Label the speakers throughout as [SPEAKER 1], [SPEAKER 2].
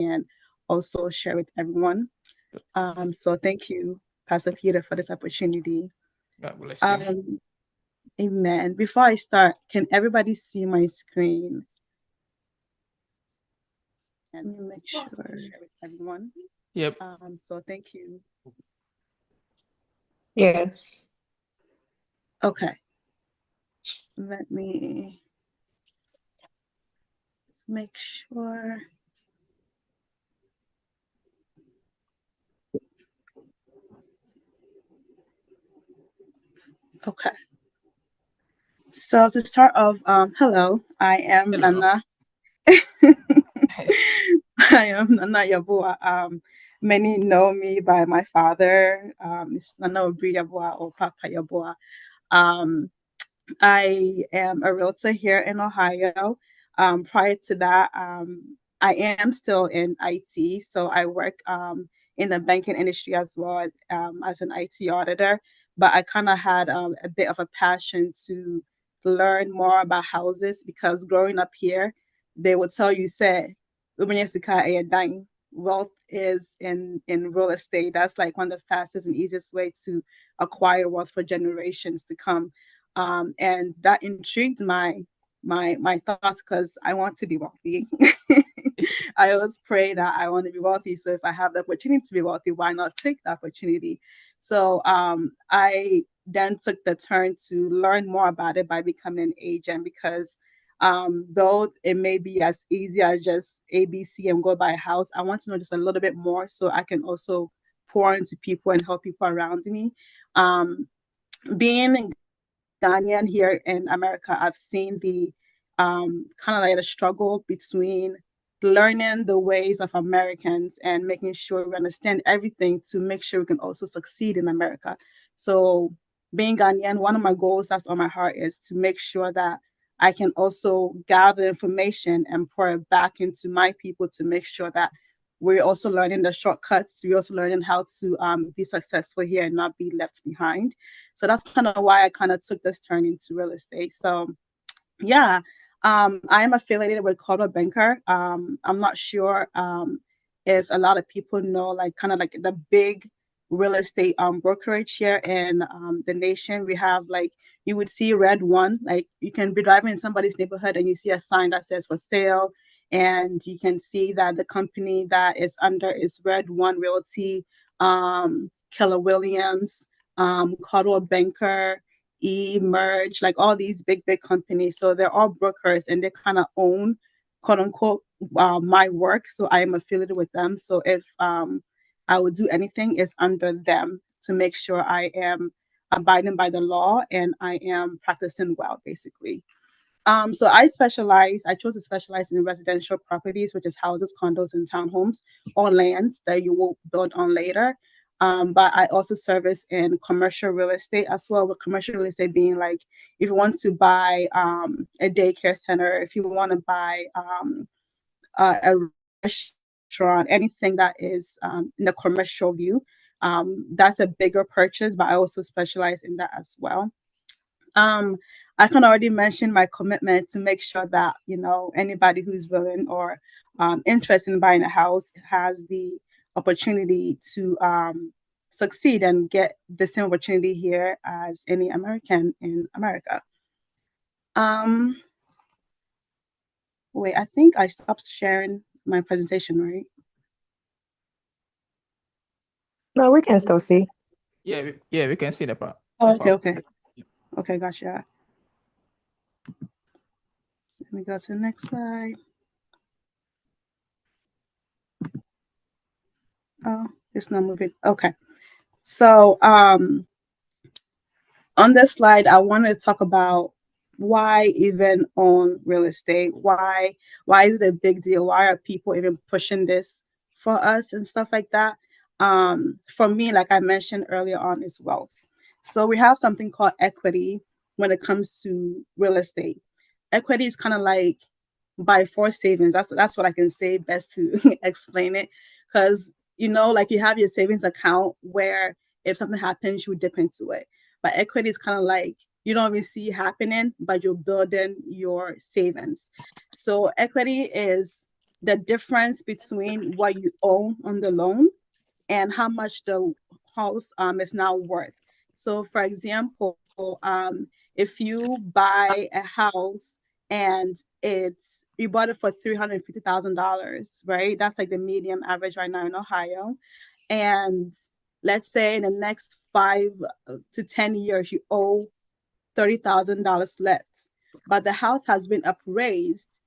[SPEAKER 1] and also share with everyone. So thank you, Pastor Peter, for this opportunity.
[SPEAKER 2] God bless you.
[SPEAKER 1] Amen. Before I start, can everybody see my screen? And let me make sure share with everyone.
[SPEAKER 2] Yep.
[SPEAKER 1] So thank you.
[SPEAKER 3] Yes.
[SPEAKER 1] Okay. Let me make sure. Okay. So to start off, hello, I am
[SPEAKER 2] Hello.
[SPEAKER 1] Nana. I am Nana Yabua. Many know me by my father, it's Nana Obri Yabua or Papa Yabua. Um, I am a realtor here in Ohio. Prior to that, I am still in IT, so I work in the banking industry as well as an IT auditor. But I kind of had a bit of a passion to learn more about houses because growing up here, they would tell you, say, wealth is in real estate. That's like one of the fastest and easiest way to acquire wealth for generations to come, and that intrigued my thoughts because I want to be wealthy. I always pray that I want to be wealthy. So if I have the opportunity to be wealthy, why not take the opportunity? So I then took the turn to learn more about it by becoming an agent because though it may be as easy as just ABC and go buy a house, I want to know just a little bit more so I can also pour into people and help people around me. Um, Being Ghanaian here in America, I've seen the kind of like the struggle between learning the ways of Americans and making sure we understand everything to make sure we can also succeed in America. So, being Ghanaian, one of my goals that's on my heart is to make sure that I can also gather information and pour it back into my people to make sure that we're also learning the shortcuts. We're also learning how to be successful here and not be left behind. So that's kind of why I kind of took this turn into real estate. So yeah, I am affiliated with Coldwell Banker. I'm not sure if a lot of people know, like kind of like the big real estate brokerage here in the nation. We have like you would see Red One, like you can be driving in somebody's neighborhood and you see a sign that says for sale, and you can see that the company that is under is Red One Realty, Keller Williams, Coldwell Banker, Emerge, like all these big companies. So they're all brokers and they kind of own, quote unquote, my work. So I am affiliated with them. So if I would do anything, it's under them to make sure I am abiding by the law and I am practicing well, basically. So I chose to specialize in residential properties, which is houses, condos, and townhomes, or lands that you will build on later. But I also service in commercial real estate as well, with commercial real estate being like if you want to buy a daycare center, if you want to buy a restaurant, anything that is in the commercial view, that's a bigger purchase, but I also specialize in that as well. Um, I can already mention my commitment to make sure that anybody who's willing or interested in buying a house has the opportunity to succeed and get the same opportunity here as any American in America. Um, Wait, I think I stopped sharing my presentation, right?
[SPEAKER 3] No, we can still see.
[SPEAKER 2] Yeah, we can see the part.
[SPEAKER 1] Oh, okay, gotcha. Let me go to the next slide. Oh, it's not moving. Okay. So on this slide, I wanted to talk about why even own real estate. Why is it a big deal? Why are people even pushing this for us and stuff like that? For me, like I mentioned earlier on, is wealth. So we have something called equity when it comes to real estate. Equity is kind of like by force savings. That's what I can say best to explain it. Because like you have your savings account where if something happens, you dip into it. But equity is kind of like you don't even see happening, but you're building your savings. So equity is the difference between what you owe on the loan and how much the house is now worth. So, for example, if you buy a house and you bought it for $350,000, right? That's like the medium average right now in Ohio. And let's say in the next 5 to 10 years, you owe $30,000 left, but the house has been appraised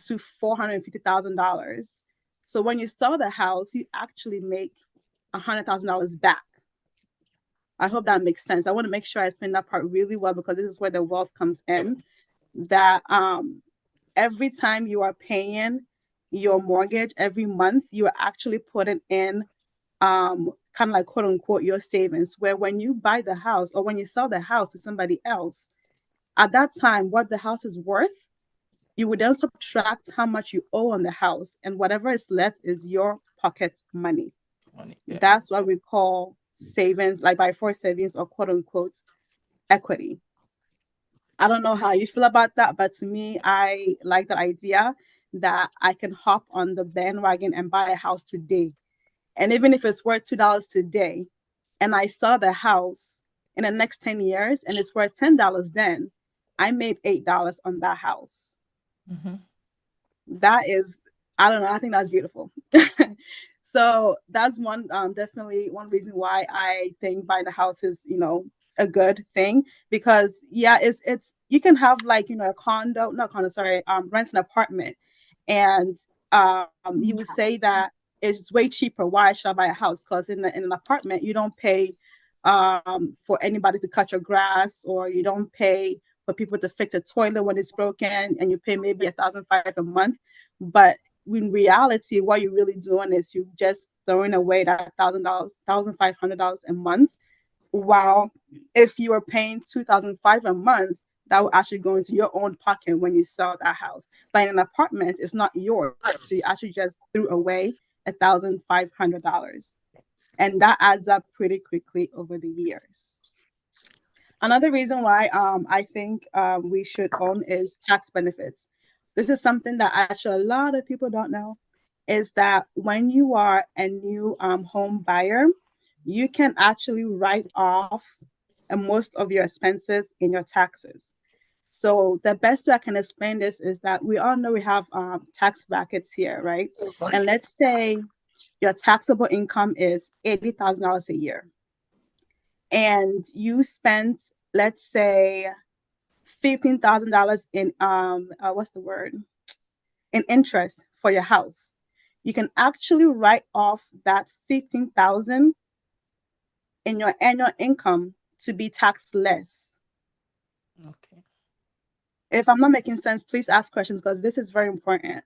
[SPEAKER 1] to $450,000. So when you sell the house, you actually make $100,000 back. I hope that makes sense. I want to make sure I explain that part really well, because this is where the wealth comes in. That every time you are paying your mortgage every month, you are actually putting in kind of like quote unquote your savings, where when you buy the house or when you sell the house to somebody else, at that time, what the house is worth, you would then subtract how much you owe on the house, and whatever is left is your pocket money.
[SPEAKER 2] Yeah.
[SPEAKER 1] That's what we call savings, like by force savings, or quote unquote equity. I don't know how you feel about that, but to me, I like the idea that I can hop on the bandwagon and buy a house today. And even if it's worth $2 today, and I sell the house in the next 10 years and it's worth $10, then I made $8 on that house.
[SPEAKER 2] Mm-hmm.
[SPEAKER 1] That is, I don't know, I think that's beautiful. So that's one, definitely one reason why I think buying a house is, a good thing, because yeah, it's you can have like, a condo, not condo, sorry, rent an apartment, and you would say that it's way cheaper. Why should I buy a house? Because in an apartment, you don't pay for anybody to cut your grass, or you don't pay for people to fix a toilet when it's broken, and you pay maybe $1,500 a month. But in reality, what you're really doing is you just throwing away that $1,000, $1,500 a month. While if you were paying $2,500 a month, that will actually go into your own pocket when you sell that house. But in an apartment, it's not yours, so you actually just threw away $1,500, and that adds up pretty quickly over the years. Another reason why I think we should own is tax benefits. This is something that actually a lot of people don't know, is that when you are a new home buyer, you can actually write off most of your expenses in your taxes. So the best way I can explain this is that we all know we have tax brackets here, right? And let's say your taxable income is $80,000 a year, and you spent, let's say, $15,000 in in interest for your house. You can actually write off that 15,000 in your annual income to be taxed less.
[SPEAKER 2] Okay.
[SPEAKER 1] If I'm not making sense, please ask questions, because this is very important.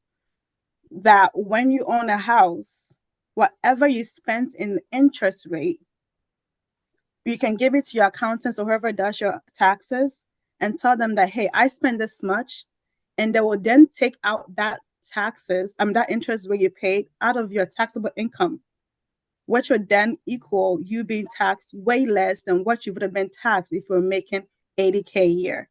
[SPEAKER 1] That when you own a house, whatever you spent in interest rate, you can give it to your accountants or whoever does your taxes and tell them that, hey, I spend this much, and they will then take out that that interest rate you paid out of your taxable income, which would then equal you being taxed way less than what you would have been taxed if you were making $80K a year.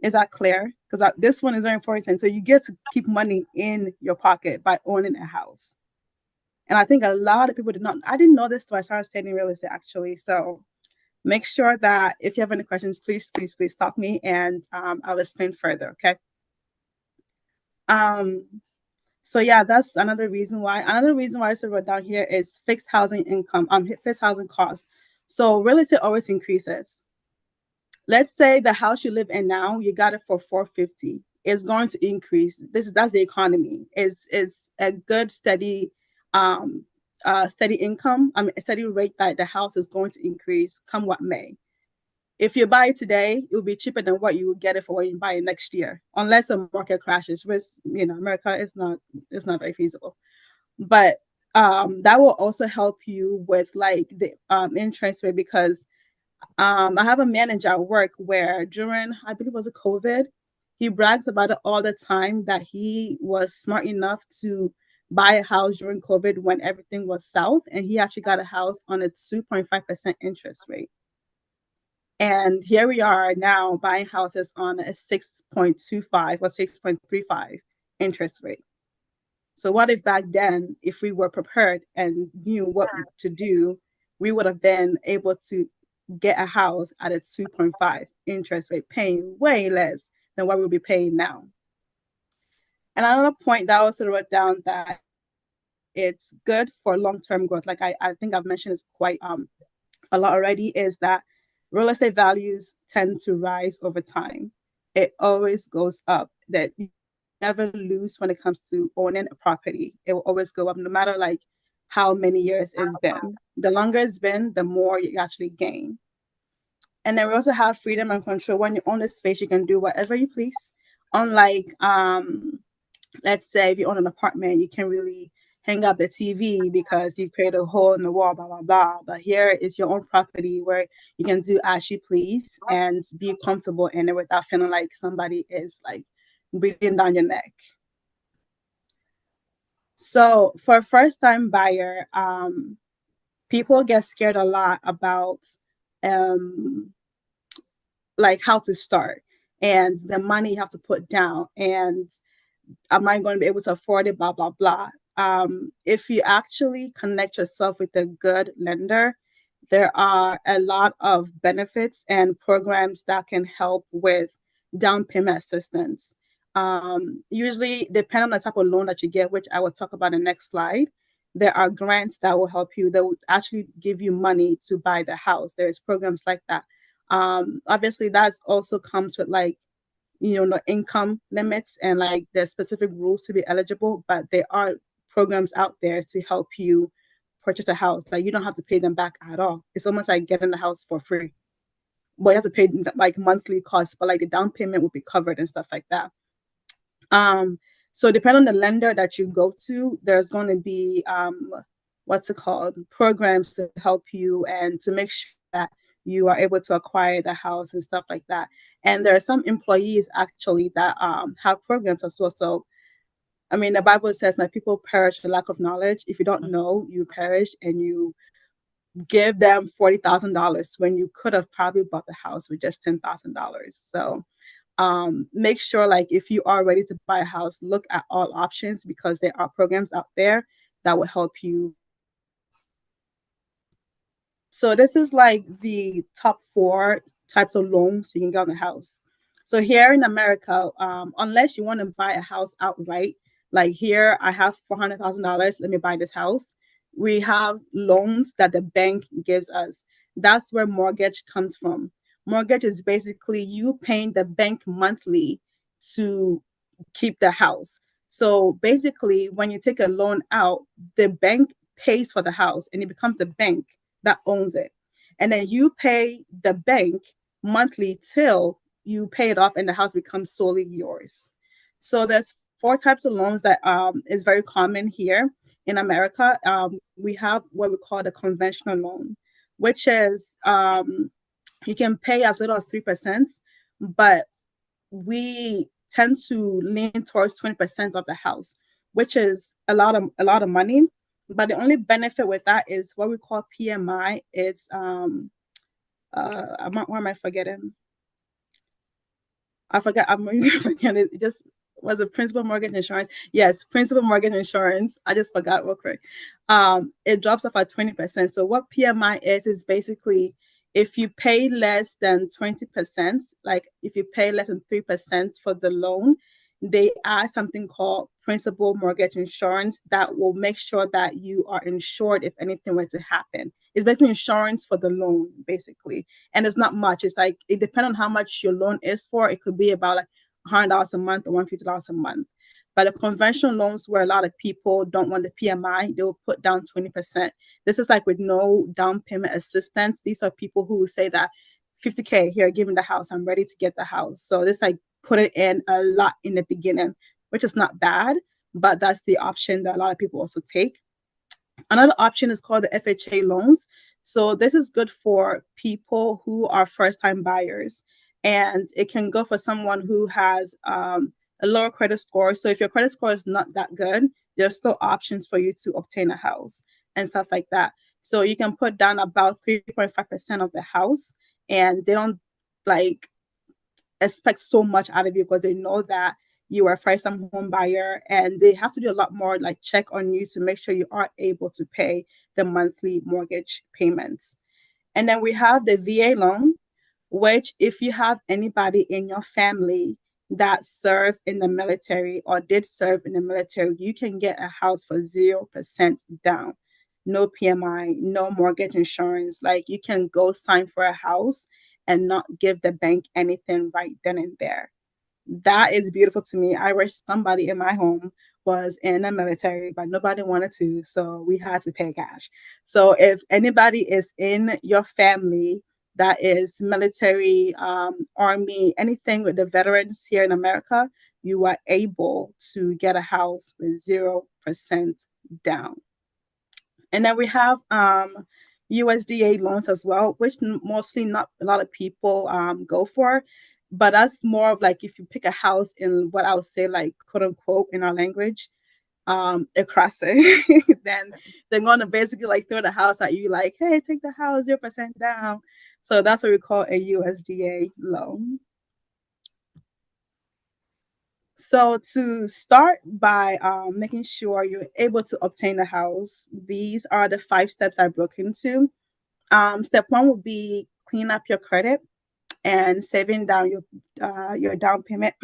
[SPEAKER 1] Is that clear? Because this one is very important. So you get to keep money in your pocket by owning a house. And I think a lot of people I didn't know this till I started studying real estate, actually. So make sure that if you have any questions, please stop me, and I'll explain further, okay? So yeah, that's another reason why. Another reason why I sort of wrote down here is fixed housing income, fixed housing costs. So real estate always increases. Let's say the house you live in now, you got it for $450. It's going to increase. That's the economy. It's a good steady steady income, a steady rate that the house is going to increase come what may. If you buy it today, it will be cheaper than what you will get it for when you buy it next year, unless the market crashes, which, America is not very feasible. But that will also help you with like the interest rate, because I have a manager at work where during, I believe it was a COVID, he brags about it all the time, that he was smart enough to buy a house during COVID when everything was south, and he actually got a house on a 2.5% interest rate. And here we are now buying houses on a 6.25 or 6.35 interest rate. So what if back then, if we were prepared and knew what to do, we would have been able to get a house at a 2.5 interest rate, paying way less than what we'll be paying now. And another point that I also wrote down that it's good for long-term growth, like I think I've mentioned this quite a lot already, is that real estate values tend to rise over time. It always goes up. That you never lose when it comes to owning a property. It will always go up, no matter like how many years it's been. The longer it's been, the more you actually gain. And then we also have freedom and control. When you own the space, you can do whatever you please. Unlike let's say if you own an apartment, you can really hang up the TV because you create a hole in the wall, blah, blah, blah. But here is your own property where you can do as you please and be comfortable in it without feeling like somebody is like breathing down your neck. So for a first-time buyer, people get scared a lot about like how to start and the money you have to put down and am I going to be able to afford it, blah, blah, blah. If you actually connect yourself with a good lender, there are a lot of benefits and programs that can help with down payment assistance. Usually, depending on the type of loan that you get, which I will talk about in the next slide, there are grants that will help you, that will actually give you money to buy the house. There's programs like that. Obviously, that also comes with like, the income limits and like the specific rules to be eligible, but there are programs out there to help you purchase a house. Like you don't have to pay them back at all. It's almost like getting the house for free. But you have to pay like monthly costs, but like the down payment will be covered and stuff like that. So depending on the lender that you go to, there's going to be programs to help you and to make sure that you are able to acquire the house and stuff like that. And there are some employees actually that have programs as well. So, I mean, the Bible says that people perish for lack of knowledge. If you don't know, you perish, and you give them $40,000 when you could have probably bought the house with just $10,000. So make sure, like, if you are ready to buy a house, look at all options because there are programs out there that will help you. So this is like the top 4 types of loans you can get on a house. So here in America, unless you want to buy a house outright, like here I have $400,000, let me buy this house. We have loans that the bank gives us. That's where mortgage comes from. Mortgage is basically you paying the bank monthly to keep the house. So basically, when you take a loan out, the bank pays for the house and it becomes the bank that owns it. And then you pay the bank monthly till you pay it off and the house becomes solely yours. So there's 4 types of loans that is very common here in America. We have what we call the conventional loan, which is you can pay as little as 3%, but we tend to lean towards 20% of the house, which is a lot of money. But the only benefit with that is what we call PMI. It's what am I forgetting? I forgot. I'm really forgetting. It just was a principal mortgage insurance. Yes, principal mortgage insurance. I just forgot real quick. It drops off at 20%. So what PMI is basically if you pay less than 20%, like if you pay less than 3% for the loan, they add something called principal mortgage insurance that will make sure that you are insured if anything were to happen. It's basically insurance for the loan, basically. And it's not much. It's like, it depends on how much your loan is for. It could be about like $100 a month or $150 a month. But the conventional loans where a lot of people don't want the PMI, they will put down 20%. This is like with no down payment assistance. These are people who say that $50K here, give me the house. I'm ready to get the house. So this like put it in a lot in the beginning, which is not bad, but that's the option that a lot of people also take. Another option is called the FHA loans. So this is good for people who are first-time buyers, and it can go for someone who has a lower credit score. So if your credit score is not that good, there's still options for you to obtain a house and stuff like that. So you can put down about 3.5% of the house, and they don't like expect so much out of you because they know that you are a first time home buyer, and they have to do a lot more like check on you to make sure you are able to pay the monthly mortgage payments. And then we have the VA loan, which if you have anybody in your family that serves in the military or did serve in the military, you can get a house for 0% down. No PMI, no mortgage insurance. Like you can go sign for a house and not give the bank anything right then and there. That is beautiful to me. I wish somebody in my home was in the military, but nobody wanted to, so we had to pay cash. So if anybody is in your family that is military, army, anything with the veterans here in America, you are able to get a house with 0% down. And then we have USDA loans as well, which mostly not a lot of people go for. But that's more of like if you pick a house in what I would say, like, quote unquote, in our language, a crossing, then they're going to basically like throw the house at you, like, hey, take the house 0% down. So that's what we call a USDA loan. So to start by making sure you're able to obtain a house, these are the 5 steps I broke into. Step one would be clean up your credit and saving down your down payment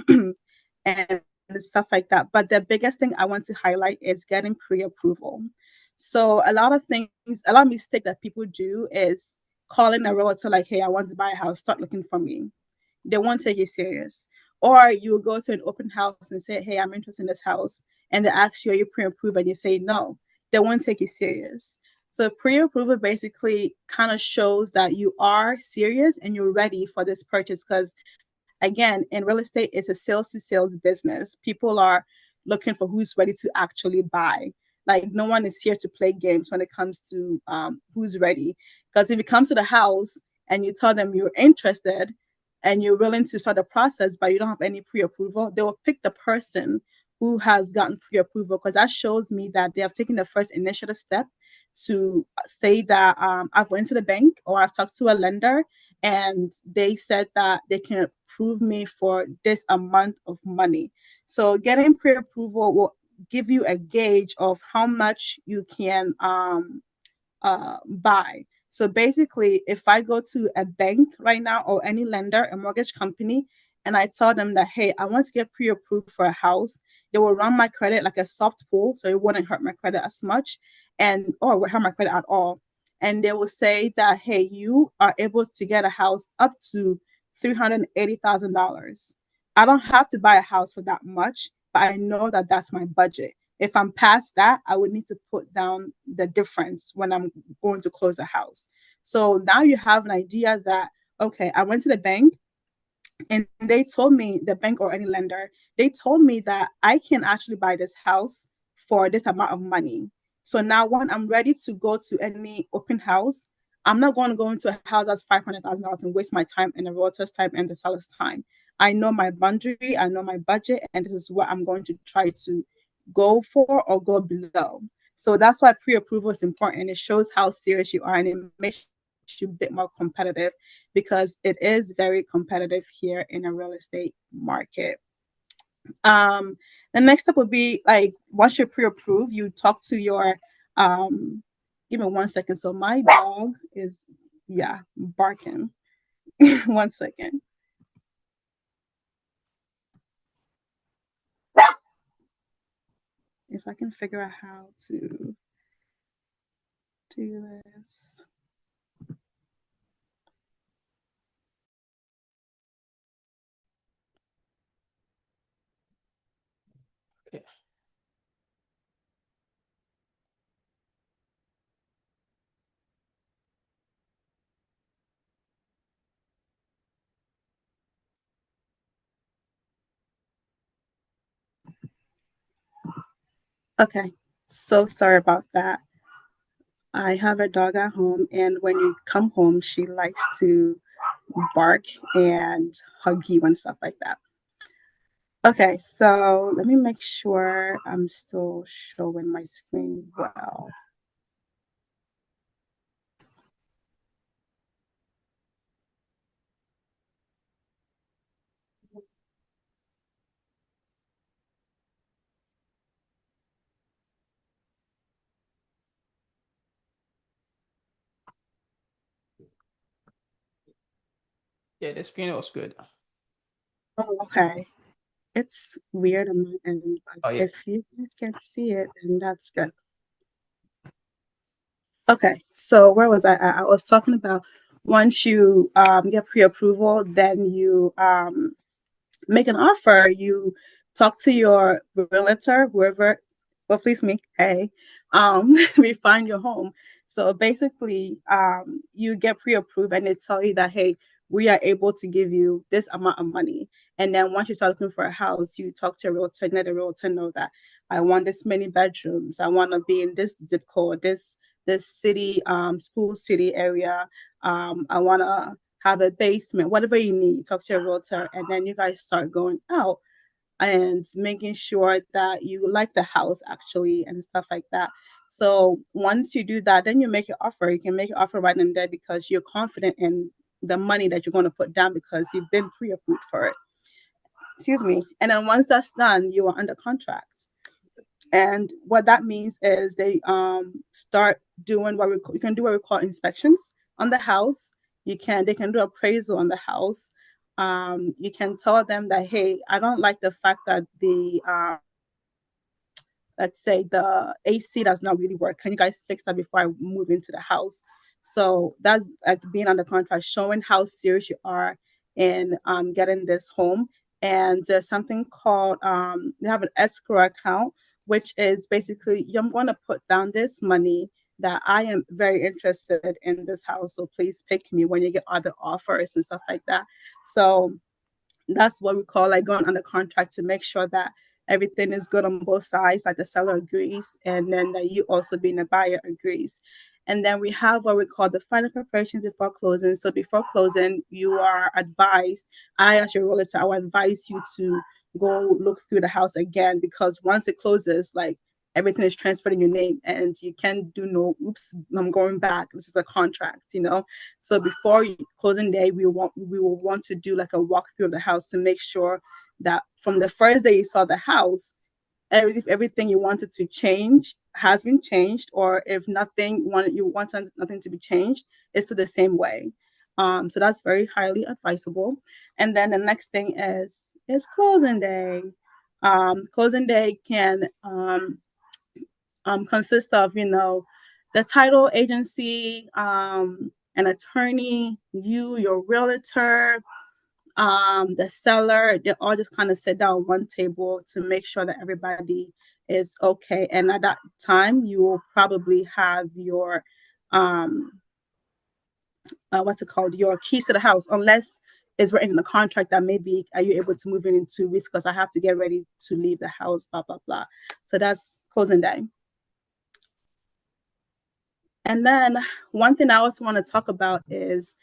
[SPEAKER 1] and stuff like that. But the biggest thing I want to highlight is getting pre-approval. So a lot of things, a lot of mistake that people do is calling a realtor like, "Hey, I want to buy a house. Start looking for me." They won't take it serious. Or you will go to an open house and say, "Hey, I'm interested in this house," and they ask you, "Are you pre-approved?" and you say no. They won't take it serious. So pre-approval basically kind of shows that you are serious and you're ready for this purchase, because again, in real estate, it's a sales to sales business. People are looking for who's ready to actually buy. Like, no one is here to play games when it comes to who's ready. Because if you come to the house and you tell them you're interested and you're willing to start the process, but you don't have any pre-approval, they will pick the person who has gotten pre-approval, because that shows me that they have taken the first initiative step to say that I've went to the bank or I've talked to a lender and they said that they can approve me for this amount of money. So getting pre-approval will give you a gauge of how much you can buy. So basically, if I go to a bank right now or any lender, a mortgage company, and I tell them that, hey, I want to get pre-approved for a house, they will run my credit like a soft pull, so it wouldn't hurt my credit as much, and or would hurt my credit at all. And they will say that, hey, you are able to get a house up to $380,000. I don't have to buy a house for that much, but I know that that's my budget. If I'm past that, I would need to put down the difference when I'm going to close a house. So now you have an idea that, okay, I went to the bank and they told me, the bank or any lender, they told me that I can actually buy this house for this amount of money. So now when I'm ready to go to any open house, I'm not going to go into a house that's $500,000 and waste my time and the realtor's time and the seller's time. I know my boundary, I know my budget, and this is what I'm going to try to go for or go below. So that's why pre-approval is important. It shows how serious you are, and it makes you a bit more competitive, because it is very competitive here in a real estate market. Um, the next step would be, like, once you're pre-approved, you talk to your give me 1 second. So my dog is, yeah, barking. 1 second. If I can figure out how to do this.
[SPEAKER 2] Okay.
[SPEAKER 1] Okay, so sorry about that. I have a dog at home, and when you come home, she likes to bark and hug you and stuff like that. Okay, so let me make sure I'm still showing my screen well.
[SPEAKER 2] Yeah, the screen was good.
[SPEAKER 1] Oh, okay. It's weird on my end, but
[SPEAKER 2] Oh yeah.
[SPEAKER 1] if you guys can't see it, then that's good. Okay, so where was I at? I was talking about once you get pre-approval, then you make an offer, you talk to your realtor, whoever, well, please me, hey, we find your home. So basically, you get pre-approved and they tell you that, hey, we are able to give you this amount of money. And then once you start looking for a house, you talk to a realtor and let the realtor know that I want this many bedrooms. I want to be in this zip code, this city, school city area. I want to have a basement, whatever you need, talk to your realtor, and then you guys start going out and making sure that you like the house actually and stuff like that. So once you do that, then you make your offer. You can make your offer right in there because you're confident in the money that you're going to put down because you've been pre-approved for it. Excuse me. And then once that's done, you are under contract. And what that means is they start doing you can do what we call inspections on the house. They can do appraisal on the house. You can tell them that, hey, I don't like the fact that the let's say the AC does not really work. Can you guys fix that before I move into the house? So that's like being on the contract, showing how serious you are in getting this home. And there's something called they have an escrow account, which is basically I'm going to put down this money that I am very interested in this house. So please pick me when you get other offers and stuff like that. So that's what we call like going under contract to make sure that everything is good on both sides, like the seller agrees, and then that you also being a buyer agrees. And then we have what we call the final preparations before closing. So before closing, you are advised, I as your realtor, I will advise you to go look through the house again because once it closes, like everything is transferred in your name and you can't do no oops, I'm going back. This is a contract. So before closing day, we will want to do like a walkthrough of the house to make sure that from the first day you saw the house, if everything you wanted to change has been changed, or if you want nothing to be changed, it's still the same way. So that's very highly advisable. And then the next thing is closing day. Closing day can consist of, the title agency, an attorney, your realtor, the seller. They all just kind of sit down one table to make sure that everybody is okay. And at that time, you will probably have your what's it called? Your keys to the house, unless it's written in the contract that maybe are you able to move in 2 weeks because I have to get ready to leave the house, blah blah blah. So that's closing day. And then one thing I also want to talk about is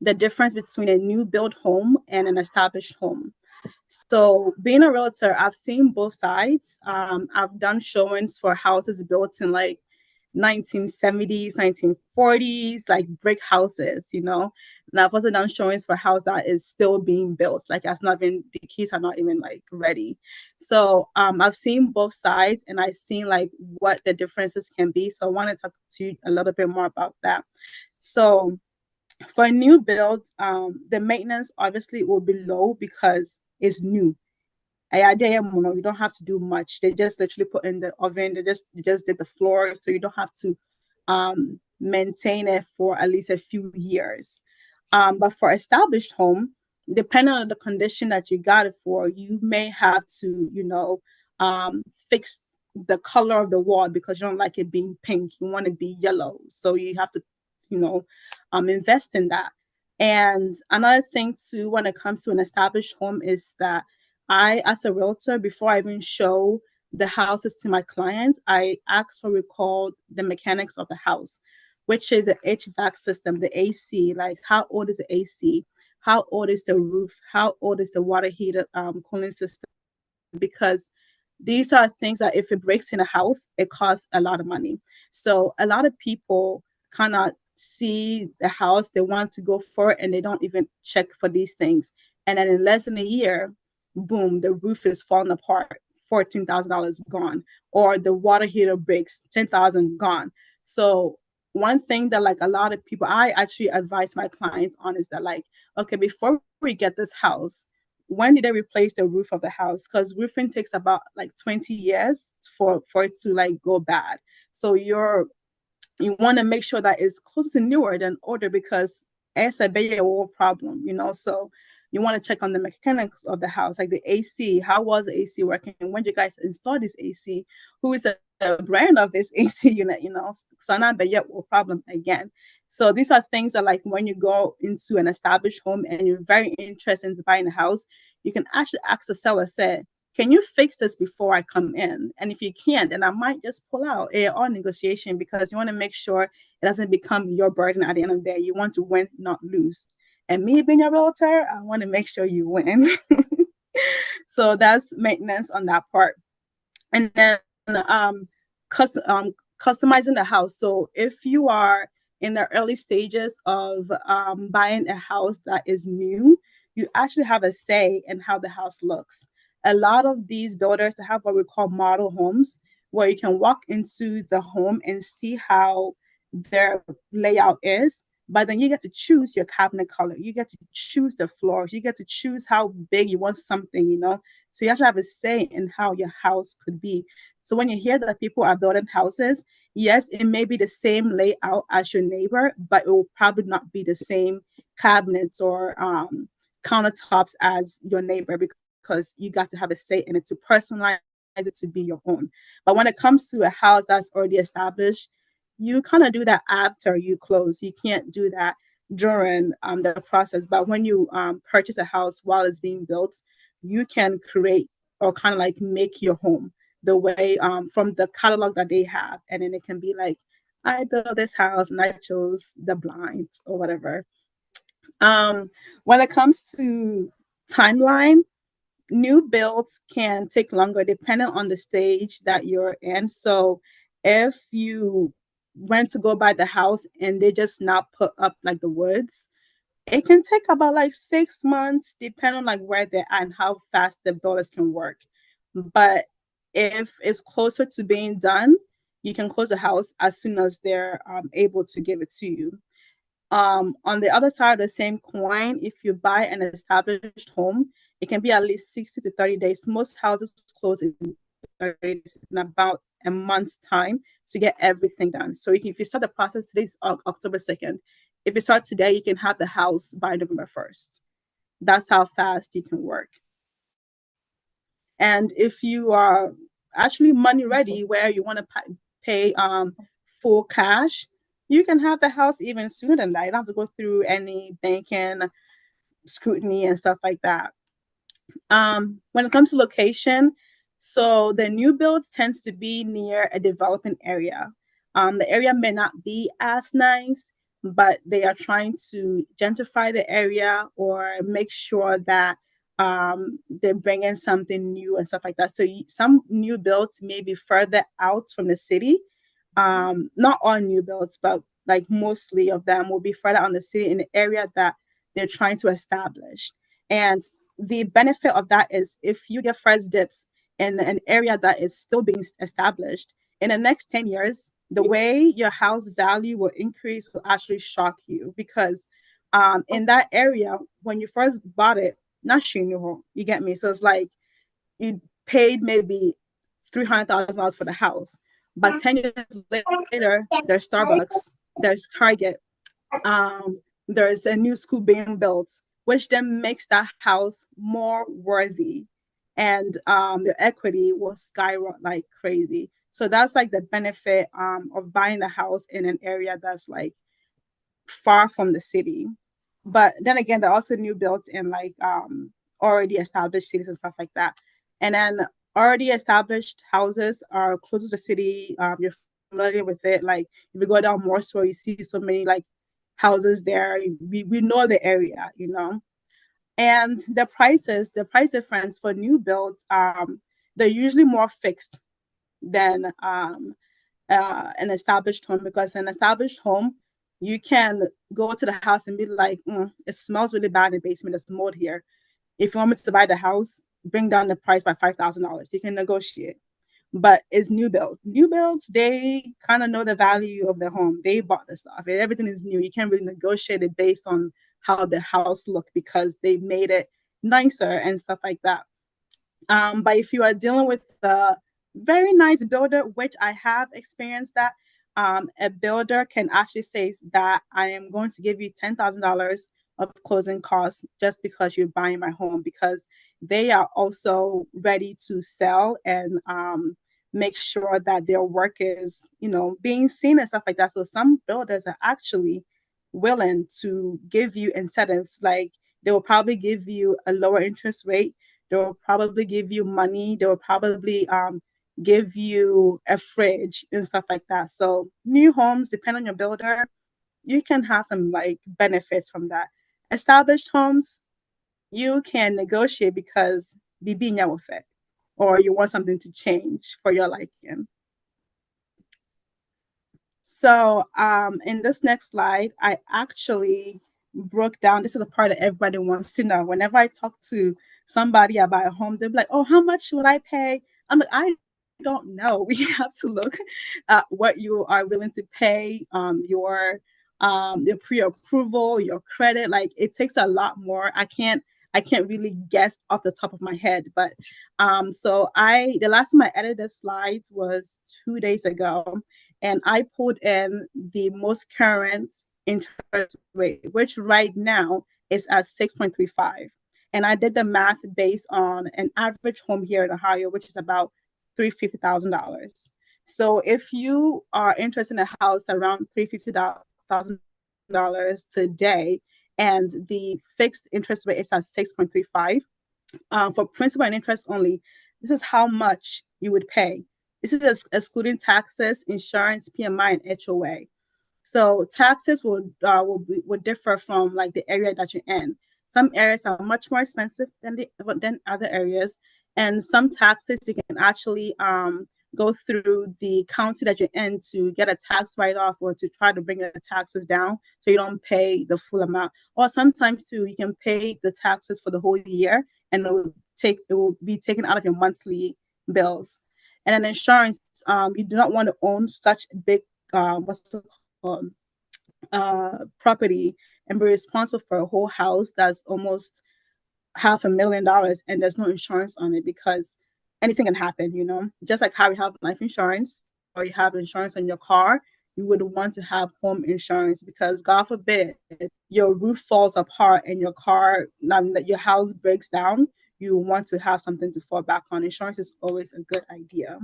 [SPEAKER 1] the difference between a new build home and an established home. So being a realtor, I've seen both sides. I've done showings for houses built in like 1970s, 1940s, like brick houses. And I've also done showings for a house that is still being built, like the keys are not even like ready. So I've seen both sides and I've seen like what the differences can be. So I want to talk to you a little bit more about that. So for a new build, the maintenance obviously will be low because it's new. You don't have to do much. They just literally put in the oven. They just did the floor, so you don't have to maintain it for at least a few years. But for established home, depending on the condition that you got it for, you may have to, fix the color of the wall because you don't like it being pink. You want it to be yellow, so you have to, invest in that. And another thing too, when it comes to an established home, is that I, as a realtor, before I even show the houses to my clients, I ask for what we call the mechanics of the house, which is the HVAC system, the AC. Like, how old is the AC? How old is the roof? How old is the water heater cooling system? Because these are things that if it breaks in a house, it costs a lot of money. So a lot of people cannot see the house, they want to go for it, and they don't even check for these things. And then in less than a year, boom, the roof is falling apart, $14,000 gone, or the water heater breaks, 10,000 gone. So one thing that like a lot of people, I actually advise my clients on is that like, okay, before we get this house, when did they replace the roof of the house? Because roofing takes about like 20 years for it to like go bad. So you want to make sure that it's close to newer than older because it's a big problem, you know. So you want to check on the mechanics of the house, like the AC. How was the AC working? When you guys install this AC, who is the brand of this AC unit, you know? So not but yet will problem again. So these are things that like when you go into an established home and you're very interested in buying a house, you can actually ask the seller, say, can you fix this before I come in? And if you can't, then I might just pull out or negotiation because you want to make sure it doesn't become your burden at the end of the day. You want to win, not lose. And me being a realtor, I want to make sure you win. So that's maintenance on that part. And then custom, customizing the house. So if you are in the early stages of buying a house that is new, you actually have a say in how the house looks. A lot of these builders have what we call model homes, where you can walk into the home and see how their layout is. But then you get to choose your cabinet color. You get to choose the floors. You get to choose how big you want something, you know. So you actually have a say in how your house could be. So when you hear that people are building houses, yes, it may be the same layout as your neighbor, but it will probably not be the same cabinets or countertops as your neighbor because you got to have a say in it to personalize it to be your own. But when it comes to a house that's already established, you kind of do that after you close. You can't do that during the process. But when you purchase a house while it's being built, you can create or kind of like make your home the way from the catalog that they have. And then it can be like, I built this house and I chose the blinds or whatever. When it comes to timeline, new builds can take longer depending on the stage that you're in. So if you went to go buy the house and they just now put up like the woods, it can take about like 6 months, depending on like where they're at and how fast the builders can work. But if it's closer to being done, you can close the house as soon as they're able to give it to you. On the other side of the same coin, if you buy an established home, it can be at least 60 to 30 days. Most houses close in 30 days, in about a month's time to get everything done. So if you start the process, today's October 2nd. If you start today, you can have the house by November 1st. That's how fast you can work. And if you are actually money ready, where you want to pay full cash, you can have the house even sooner than that. You don't have to go through any banking scrutiny and stuff like that. When it comes to location, so the new builds tends to be near a developing area. The area may not be as nice, but they are trying to gentrify the area or make sure that they bring in something new and stuff like that. So some new builds may be further out from the city. Not all new builds, but like mostly of them will be further on the city in the area that they're trying to establish. And the benefit of that is if you get first dips in an area that is still being established, in the next 10 years, the way your house value will increase will actually shock you because in that area, when you first bought it, not sure you get me? So it's like you paid maybe $300,000 for the house, but 10 years later, there's Starbucks, there's Target, there's a new school being built, which then makes that house more worthy, and your equity will skyrocket like crazy. So that's like the benefit of buying a house in an area that's like far from the city. But then again, there are also new builds in like already established cities and stuff like that. And then already established houses are close to the city. You're familiar with it. Like if you go down more so you see so many like houses there. We know the area, you know. And the price difference for new builds, they're usually more fixed than an established home, because an established home, you can go to the house and be like, it smells really bad in the basement. There's mold here. If you want me to buy the house, bring down the price by $5,000. You can negotiate. but it's new build. New builds, they kind of know the value of the home. They bought the stuff. Everything is new. You can't really negotiate it based on how the house looked because they made it nicer and stuff like that. But if you are dealing with a very nice builder, which I have experienced that, a builder can actually say that I am going to give you $10,000 of closing costs just because you're buying my home, because they are also ready to sell and make sure that their work is, being seen and stuff like that. So some builders are actually willing to give you incentives, like they will probably give you a lower interest rate. They will probably give you money. They will probably give you a fridge and stuff like that. So new homes, depend on your builder, you can have some like benefits from that. Established homes, you can negotiate because bibi with it, or you want something to change for your liking. So in this next slide, I actually broke down. This is the part that everybody wants to know. Whenever I talk to somebody about a home, they're like, "Oh, how much would I pay?" I'm like, "I don't know." We have to look at what you are willing to pay, your pre-approval, your credit. Like it takes a lot more. I can't really guess off the top of my head, but so the last time I edited the slides was 2 days ago, and I put in the most current interest rate, which right now is at 6.35. And I did the math based on an average home here in Ohio, which is about $350,000. So if you are interested in a house around $350,000 today, and the fixed interest rate is at 6.35, for principal and interest only, this is how much you would pay. This is excluding taxes, insurance, PMI, and HOA. So taxes would differ from like the area that you're in. Some areas are much more expensive than other areas, and some taxes you can actually go through the county that you're in to get a tax write-off, or to try to bring the taxes down so you don't pay the full amount. Or sometimes too, you can pay the taxes for the whole year, and it will be taken out of your monthly bills. And then insurance, you do not want to own such big what's it called, property, and be responsible for a whole house that's almost $500,000 and there's no insurance on it, because anything can happen, just like how you have life insurance or you have insurance on your car. You would want to have home insurance, because God forbid your roof falls apart and your house breaks down, you want to have something to fall back on. Insurance is always a good idea.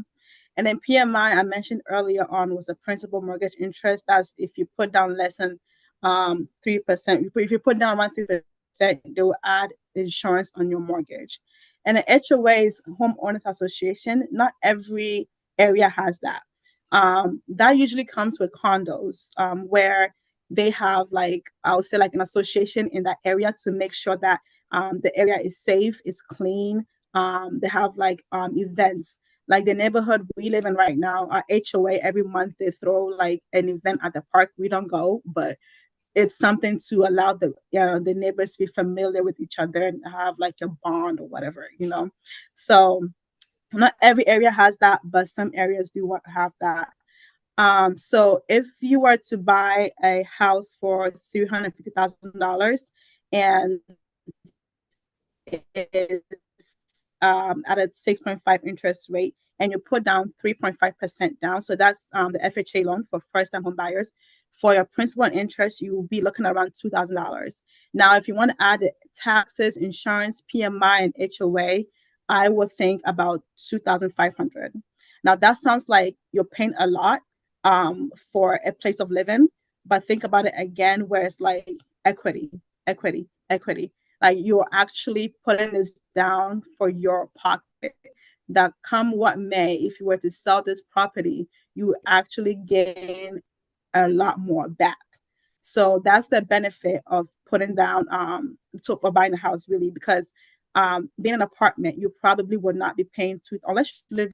[SPEAKER 1] And then PMI, I mentioned earlier on, was a principal mortgage interest. That's if you put down less than 3%. If you put down around 3%, they will add insurance on your mortgage. And the HOA is Homeowners Association. Not every area has that. That usually comes with condos, where they have, like, I would say, like an association in that area to make sure that the area is safe, is clean. They have like events. Like the neighborhood we live in right now, our HOA, every month they throw like an event at the park. We don't go, but it's something to allow the neighbors to be familiar with each other and have like a bond or whatever. So not every area has that, but some areas do have that. So if you were to buy a house for $350,000 and it is at a 6.5 interest rate, and you put down 3.5% down, so that's the FHA loan for first-time home buyers. For your principal and interest, you will be looking around $2,000. Now, if you want to add taxes, insurance, PMI, and HOA, I would think about $2,500. Now, that sounds like you're paying a lot for a place of living, but think about it again, where it's like equity, equity, equity. Like you're actually putting this down for your pocket, that come what may, if you were to sell this property, you actually gain a lot more back. So that's the benefit of putting down for buying a house, really, because being an apartment, you probably would not be paying unless you live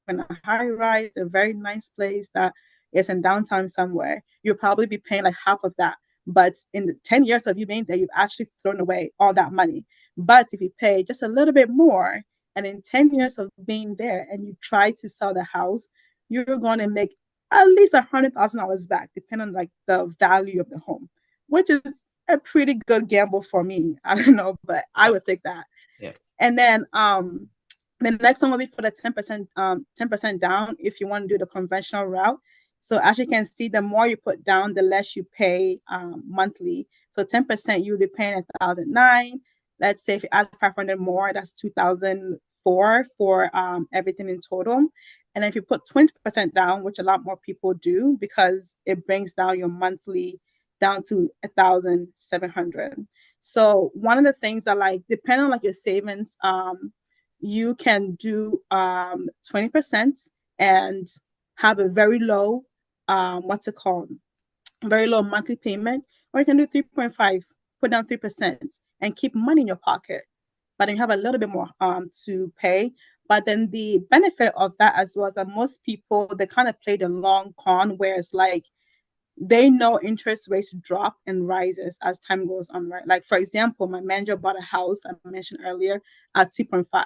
[SPEAKER 1] in a high rise, a very nice place that is in downtown somewhere, you'll probably be paying like half of that. But in the 10 years of you being there, you've actually thrown away all that money. But if you pay just a little bit more, And in 10 years of being there and you try to sell the house, you're going to make at least $100,000 back, depending on like the value of the home, which is a pretty good gamble for me. I don't know, but I would take that.
[SPEAKER 2] Yeah.
[SPEAKER 1] And then the next one will be for the 10% down if you want to do the conventional route. So as you can see, the more you put down, the less you pay monthly. So 10%, you'll be paying 1,009. Let's say if you add 500 more, that's 2,004 for everything in total. And if you put 20% down, which a lot more people do, because it brings down your monthly down to 1,700. So one of the things that like depending on like your savings, you can do 20% and have a very low what's it called? Very low monthly payment, or you can do 3.5, put down 3% and keep money in your pocket. But then you have a little bit more to pay. But then the benefit of that as well is that most people they kind of play the long con where it's like they know interest rates drop and rises as time goes on, right? Like for example, my manager bought a house I mentioned earlier at 2.5.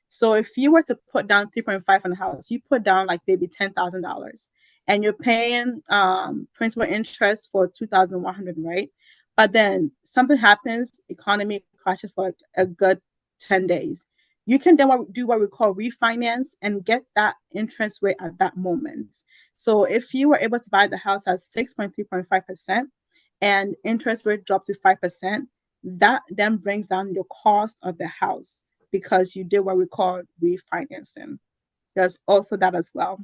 [SPEAKER 1] So if you were to put down 3.5 on the house, you put down like maybe $10,000 and you're paying principal interest for 2,100, right? But then something happens, economy crashes for like a good 10 days. You can then do what we call refinance and get that interest rate at that moment. So if you were able to buy the house at 6.3.5% and interest rate dropped to 5%, that then brings down your cost of the house because you did what we call refinancing. There's also that as well.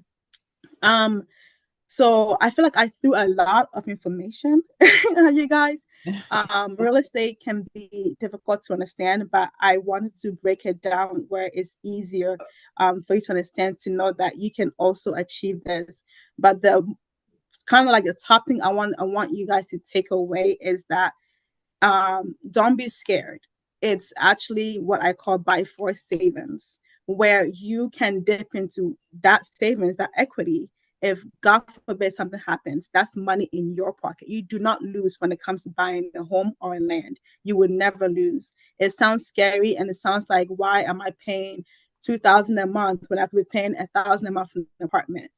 [SPEAKER 1] So I feel like I threw a lot of information at you guys. Real estate can be difficult to understand, but I wanted to break it down where it's easier for you to understand, to know that you can also achieve this. But the kind of like the top thing I want you guys to take away is that don't be scared. It's actually what I call buy force savings, where you can dip into that savings, that equity. If God forbid something happens, that's money in your pocket. You do not lose when it comes to buying a home or a land. You would never lose. It sounds scary and it sounds like, why am I paying 2,000 a month when I could be paying 1,000 a month for an apartment?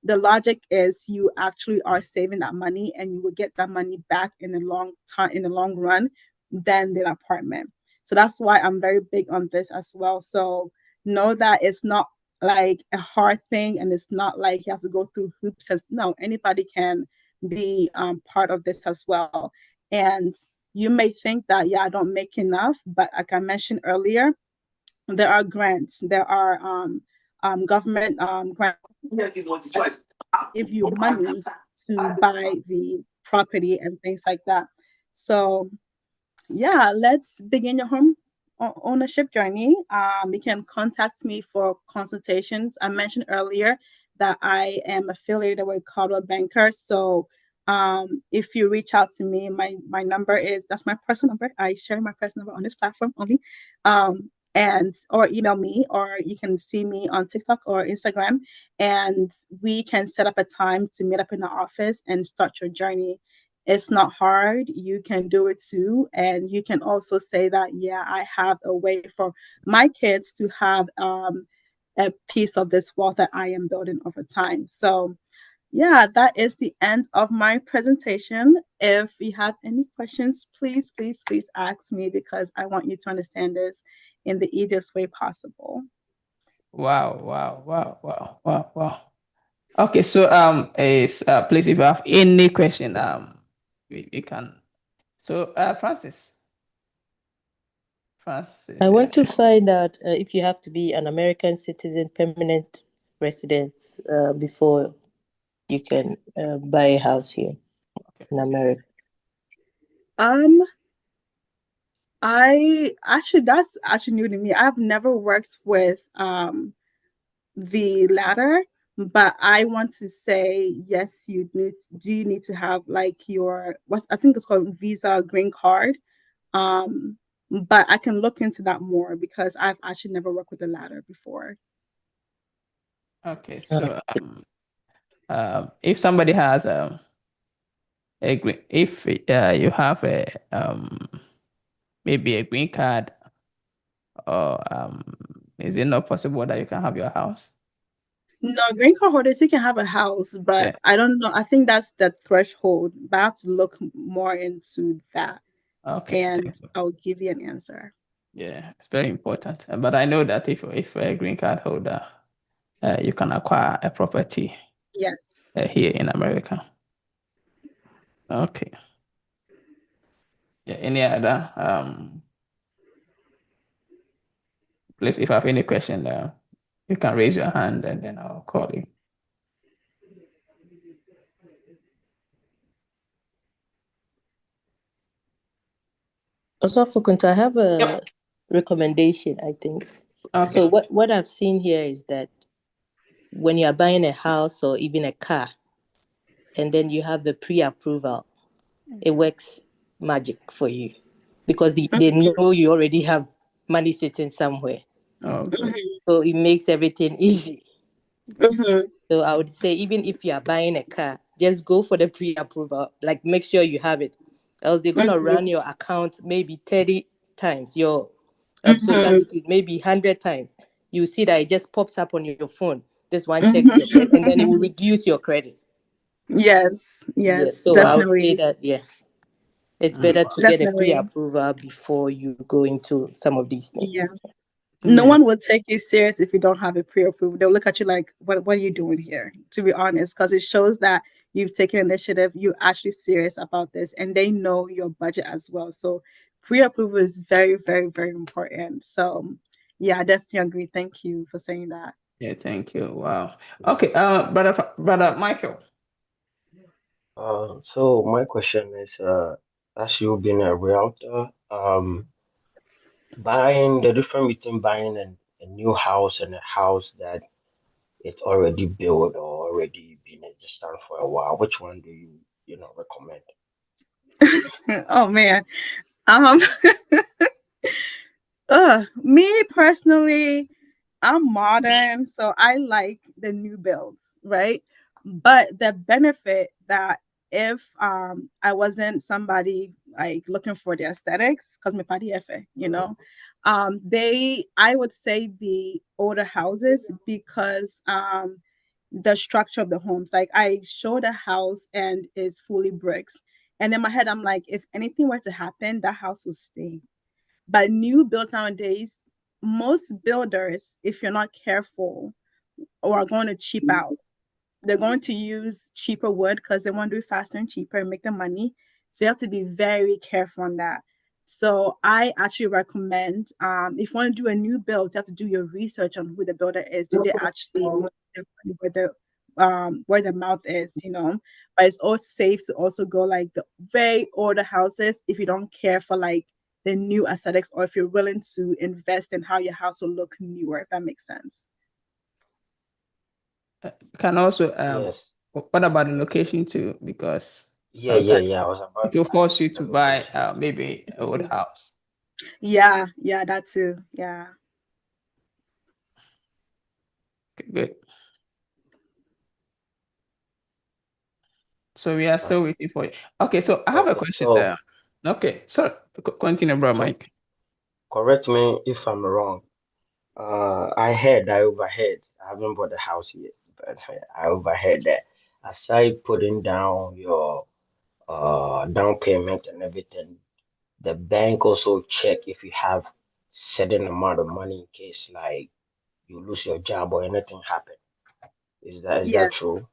[SPEAKER 1] The logic is you actually are saving that money and you will get that money back in the long time, in the long run, than the apartment. So that's why I'm very big on this as well. So know that it's not like a hard thing and it's not like you have to go through hoops. As no, anybody can be part of this as well. And you may think that, yeah, I don't make enough, but like I mentioned earlier, there are grants, there are government grants give you money to buy the property and things like that. So yeah, let's begin your home ownership journey. You can contact me for consultations. I mentioned earlier that I am affiliated with Coldwell Banker. So if you reach out to me, my number is, that's my personal number. I share my personal number on this platform only. And or email me, or you can see me on TikTok or Instagram, and we can set up a time to meet up in the office and start your journey. It's not hard. You can do it too. And you can also say that, yeah, I have a way for my kids to have a piece of this wealth that I am building over time. So yeah, that is the end of my presentation. If you have any questions, please, please, please ask me, because I want you to understand this in the easiest way possible.
[SPEAKER 2] Wow, wow, wow, wow, wow, wow. Okay, so please, if you have any question, we can. So Francis,
[SPEAKER 3] I want to find out if you have to be an American citizen, permanent resident, before you can buy a house here in America.
[SPEAKER 1] That's actually new to me. I've never worked with the latter, but I want to say yes, you need to have like your, what's, I think it's called visa green card. But I can look into that more because I've actually never worked with the latter before.
[SPEAKER 2] okay, so if somebody has if you have maybe a green card or is it not possible that you can have your house?
[SPEAKER 1] No, green card holders, you can have a house, but
[SPEAKER 2] Yeah.
[SPEAKER 1] I don't know. I think that's the threshold, but I have to look more into that
[SPEAKER 2] Okay.
[SPEAKER 1] and
[SPEAKER 2] Thank you.
[SPEAKER 1] I'll give you an answer.
[SPEAKER 2] Yeah, it's very important. But I know that if a green card holder, you can acquire a property
[SPEAKER 1] Yes.
[SPEAKER 2] here in America. Okay. Yeah. Any other please, if you have any question, you can raise your hand and then I'll call you.
[SPEAKER 3] Also, Fukunto, I have a
[SPEAKER 2] Yep.
[SPEAKER 3] recommendation, I think.
[SPEAKER 2] Okay.
[SPEAKER 3] So what I've seen here is that when you are buying a house or even a car, and then you have the pre-approval, it works magic for you because they know you already have money sitting somewhere.
[SPEAKER 2] Oh, good.
[SPEAKER 3] So it makes everything easy.
[SPEAKER 1] Mm-hmm.
[SPEAKER 3] So I would say even if you are buying a car, just go for the pre-approval. Like make sure you have it. Else they're gonna
[SPEAKER 1] Mm-hmm.
[SPEAKER 3] run your account maybe 30 times, your social
[SPEAKER 1] Mm-hmm.
[SPEAKER 3] security maybe 100 times. You see that it just pops up on your phone. This one check your credit, and then it
[SPEAKER 1] Mm-hmm.
[SPEAKER 3] will reduce your credit.
[SPEAKER 1] Yes,
[SPEAKER 3] Yeah.
[SPEAKER 1] yes,
[SPEAKER 3] So I would say
[SPEAKER 1] definitely.
[SPEAKER 3] that it's
[SPEAKER 2] Mm,
[SPEAKER 3] better to get a
[SPEAKER 1] Definitely.
[SPEAKER 3] pre-approval before you go into some of these things.
[SPEAKER 1] Yeah. No
[SPEAKER 2] yeah.
[SPEAKER 1] one will take you serious if you don't have a pre-approval. They'll look at you like, what are you doing here? To be honest, because it shows that you've taken initiative, you're actually serious about this, and they know your budget as well. So pre-approval is very, very, very important. So yeah, I definitely agree. Thank you for saying that.
[SPEAKER 2] Yeah, thank you. Wow. Okay, brother Michael.
[SPEAKER 4] So my question is, as you being a realtor, buying the difference between buying a new house and a house that it's already built or already been existing for a while, which one do you recommend?
[SPEAKER 1] Oh man. Um Me personally, I'm modern, so I like the new builds, right? But the benefit that if I wasn't somebody like looking for the aesthetics, because my party I would say the older houses because the structure of the homes. Like I showed a house and it's fully bricks. And in my head, I'm like, if anything were to happen, that house will stay. But new builds nowadays, most builders, if you're not careful, are going to cheap out. They're going to use cheaper wood because they want to do it faster and cheaper and make the money. So you have to be very careful on that. So I actually recommend if you want to do a new build, you have to do your research on who the builder is. Do they actually know where the mouth is, you know? But it's also safe to also go like the very older houses if you don't care for like the new aesthetics or if you're willing to invest in how your house will look newer, if that makes sense.
[SPEAKER 2] Can also
[SPEAKER 4] Yes.
[SPEAKER 2] what about the location too? Because
[SPEAKER 4] Yeah, yeah,
[SPEAKER 2] sometimes
[SPEAKER 4] yeah. I was
[SPEAKER 2] it
[SPEAKER 4] about to
[SPEAKER 2] will
[SPEAKER 4] ask
[SPEAKER 2] force you
[SPEAKER 4] the
[SPEAKER 2] to buy
[SPEAKER 4] location.
[SPEAKER 2] maybe an old house.
[SPEAKER 1] Yeah, that too. Yeah.
[SPEAKER 2] Okay, good. So we are still
[SPEAKER 4] Okay.
[SPEAKER 2] waiting for you. Okay, so I have a
[SPEAKER 4] Okay.
[SPEAKER 2] question
[SPEAKER 4] So
[SPEAKER 2] there. Okay, so continue, bro,
[SPEAKER 4] so
[SPEAKER 2] Mike.
[SPEAKER 4] correct me if I'm wrong. I overheard. I haven't bought a house yet, but I overheard that aside putting down your down payment and everything, the bank also check if you have certain amount of money in case like you lose your job or anything happen. Is that
[SPEAKER 1] Yes.
[SPEAKER 4] true?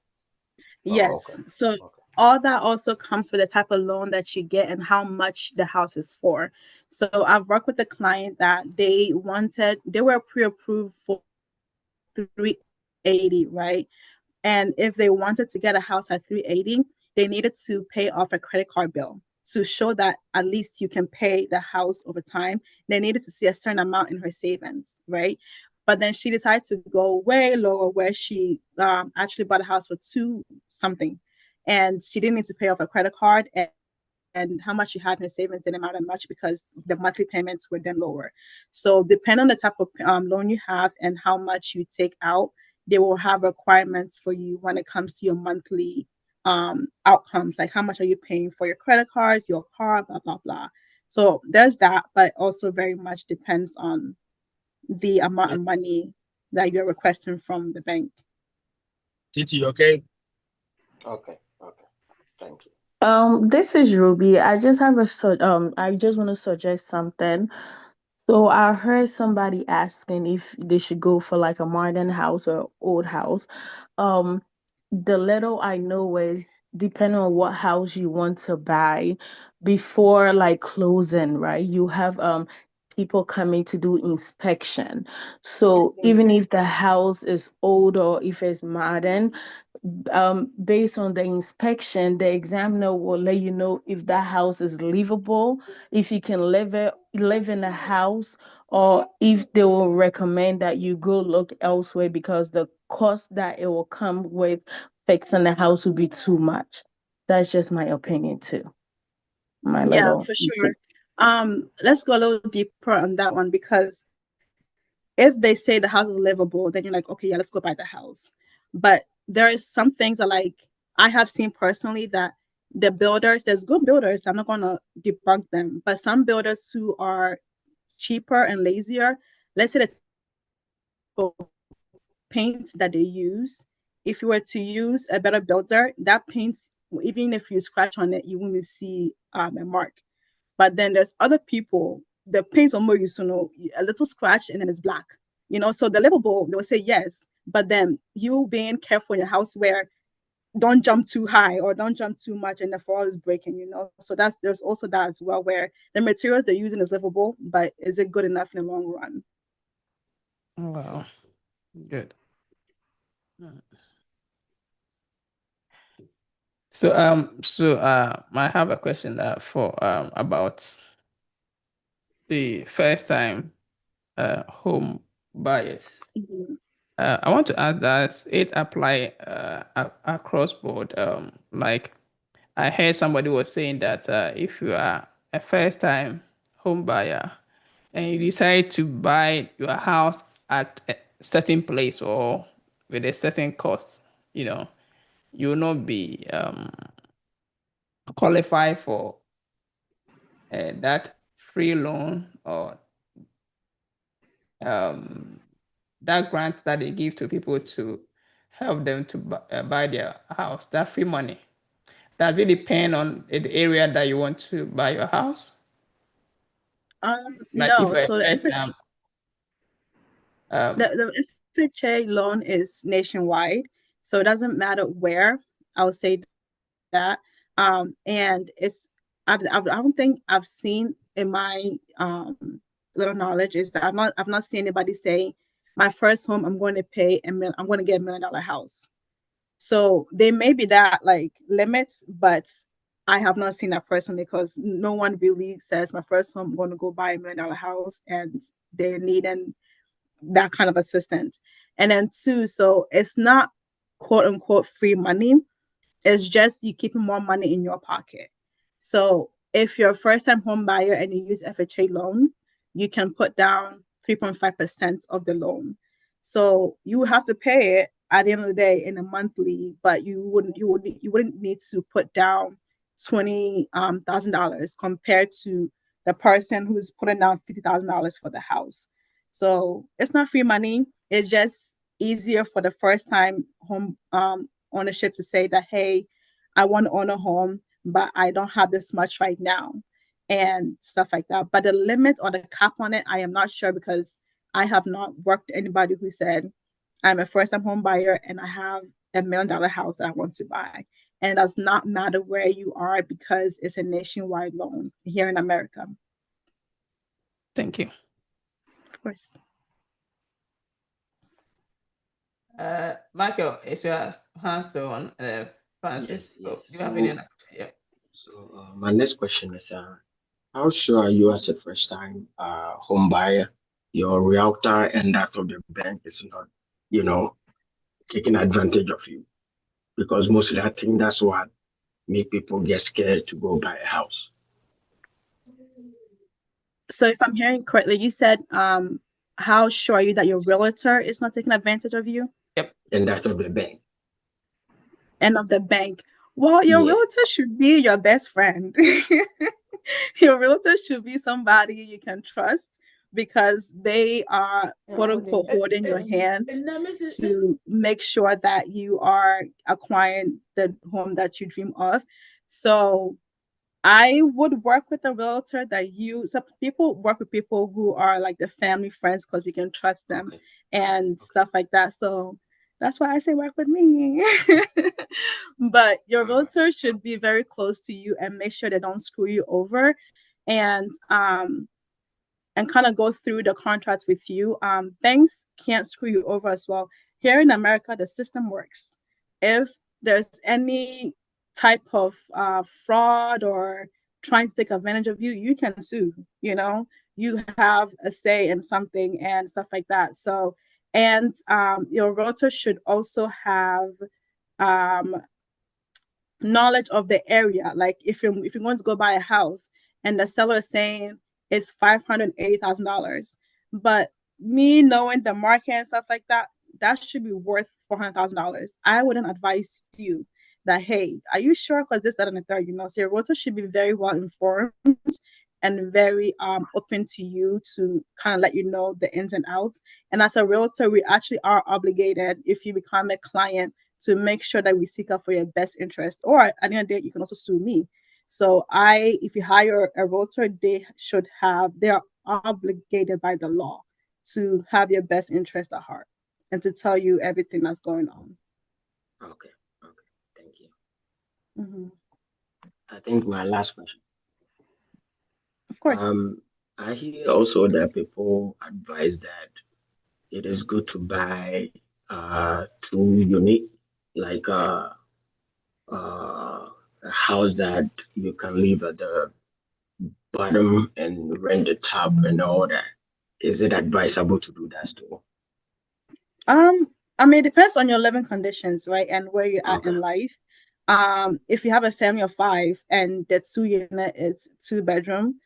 [SPEAKER 4] Oh, okay.
[SPEAKER 1] Yes. So
[SPEAKER 4] Okay.
[SPEAKER 1] all that also comes with the type of loan that you get and how much the house is for. So I've worked with a client that they were pre-approved for 380, right? And if they wanted to get a house at 380, they needed to pay off a credit card bill to show that at least you can pay the house over time. They needed to see a certain amount in her savings, right? But then she decided to go way lower, where she actually bought a house for two something, and she didn't need to pay off a credit card, and how much she had in her savings didn't matter much because the monthly payments were then lower. So depending on the type of loan you have and how much you take out, they will have requirements for you when it comes to your monthly outcomes, like how much are you paying for your credit cards, your car, blah blah blah. So there's that, but also very much depends on the amount of money that you're requesting from the bank.
[SPEAKER 5] Titi, okay?
[SPEAKER 4] Okay, okay. Thank you.
[SPEAKER 6] This is Ruby. I just have I just want to suggest something. So I heard somebody asking if they should go for like a modern house or old house. Um, the little I know is depending on what house you want to buy before like closing, right? You have people coming to do inspection. So even if the house is old or if it's modern, based on the inspection, the examiner will let you know if that house is livable, if you can live in the house, or if they will recommend that you go look elsewhere because the cost that it will come with fixing the house will be too much. That's just my opinion too. My
[SPEAKER 1] Yeah,
[SPEAKER 6] little
[SPEAKER 1] for sure. Let's go a little deeper on that one, because if they say the house is livable, then you're like, okay, yeah, let's go buy the house. But there is some things that, like, I have seen personally that the builders, there's good builders, I'm not gonna debunk them, but some builders who are cheaper and lazier, let's say the paint that they use, if you were to use a better builder, that paint, even if you scratch on it, you won't even see a mark. But then there's other people, the paint's almost, a little scratch and then it's black. So the livable, they will say yes. But then you being careful in your house where don't jump too high or don't jump too much and the fall is breaking. So there's also that as well, where the materials they're using is livable, but is it good enough in the long run?
[SPEAKER 2] Wow, good. So I have a question for about the first time home buyers.
[SPEAKER 1] Mhm.
[SPEAKER 2] I want to add that it apply across board. Like I heard somebody was saying that if you are a first time home buyer and you decide to buy your house at a certain place or with a certain cost, you will not be qualify for that free loan or um, that grant that they give to people to help them to buy their house, that free money. Does it depend on the area that you want to buy your house? Like if
[SPEAKER 1] No.
[SPEAKER 2] you're a
[SPEAKER 1] So
[SPEAKER 2] first time, um,
[SPEAKER 1] the FHA loan is nationwide, so it doesn't matter where. I'll say that. And I don't think I've seen in my little knowledge is that I've not seen anybody say my first home I'm going to I'm going to get $1 million house. So there may be that like limits, but I have not seen that personally, because no one really says my first home I'm going to go buy $1 million house and they're needing that kind of assistance. And then two, so it's not quote unquote free money. It's just you keeping more money in your pocket. So if you're a first time home buyer and you use FHA loan, you can put down 3.5% of the loan. So you have to pay it at the end of the day in a monthly, but you wouldn't need to put down $20,000 compared to the person who's putting down $50,000 for the house. So it's not free money. It's just easier for the first time home ownership to say that, hey, I want to own a home, but I don't have this much right now, and stuff like that. But the limit or the cap on it, I am not sure, because I have not worked with anybody who said I'm a first time home buyer and I have $1 million house that I want to buy. And it does not matter where you are, because it's a nationwide loan here in America.
[SPEAKER 2] thank you.
[SPEAKER 1] Of course.
[SPEAKER 2] Michael, is your hand still on?
[SPEAKER 4] Yes,
[SPEAKER 2] Francis,
[SPEAKER 4] yes.
[SPEAKER 2] so do you have any other question? Yeah.
[SPEAKER 4] My next question is, how sure are you as a first time home buyer, your realtor and that of the bank is not, you know, taking advantage of you? Because mostly I think that's what make people get scared to go buy a house.
[SPEAKER 1] So if I'm hearing correctly, you said how sure are you that your realtor is not taking advantage of you
[SPEAKER 2] Yep.
[SPEAKER 4] And that of the bank.
[SPEAKER 1] and of the bank? Well, your
[SPEAKER 4] Yeah.
[SPEAKER 1] realtor should be your best friend. Your realtor should be somebody you can trust, because they are quote unquote holding your hand to make sure that you are acquiring the home that you dream of. So I would work with a realtor that some people work with people who are like the family friends because you can trust them
[SPEAKER 4] Okay.
[SPEAKER 1] and
[SPEAKER 4] Okay.
[SPEAKER 1] stuff like that. So that's why I say work with me. But your
[SPEAKER 4] All right.
[SPEAKER 1] realtor should be very close to you and make sure they don't screw you over. And kind of go through the contracts with you. Banks can't screw you over as well. Here in America, the system works. If there's any type of fraud or trying to take advantage of you, you can sue. You have a say in something and stuff like that. So, and your realtor should also have um, knowledge of the area. Like if you're going to go buy a house and the seller is saying it's $580,000, but me knowing the market and stuff like that, that should be worth $400,000. I wouldn't advise you that, hey, are you sure? Because this, that, and the third, so your realtor should be very well informed and very open to you to kind of let you know the ins and outs. And as a realtor, we actually are obligated, if you become a client, to make sure that we seek out for your best interest. Or at the end of the day, you can also sue me. So if you hire a realtor, they are obligated by the law to have your best interest at heart and to tell you everything that's going on.
[SPEAKER 4] Okay. Okay. Thank you.
[SPEAKER 1] Mm-hmm.
[SPEAKER 4] I think my last question.
[SPEAKER 1] Of course.
[SPEAKER 4] I hear also that people advise that it is good to buy two unit, like a house that you can live at the bottom and rent the top and all that. Is it advisable to do that too?
[SPEAKER 1] Um, I mean, it depends on your living conditions, right, and where you're at
[SPEAKER 4] Okay.
[SPEAKER 1] in life. If you have a family of five and the 2 unit is 2 bedroom,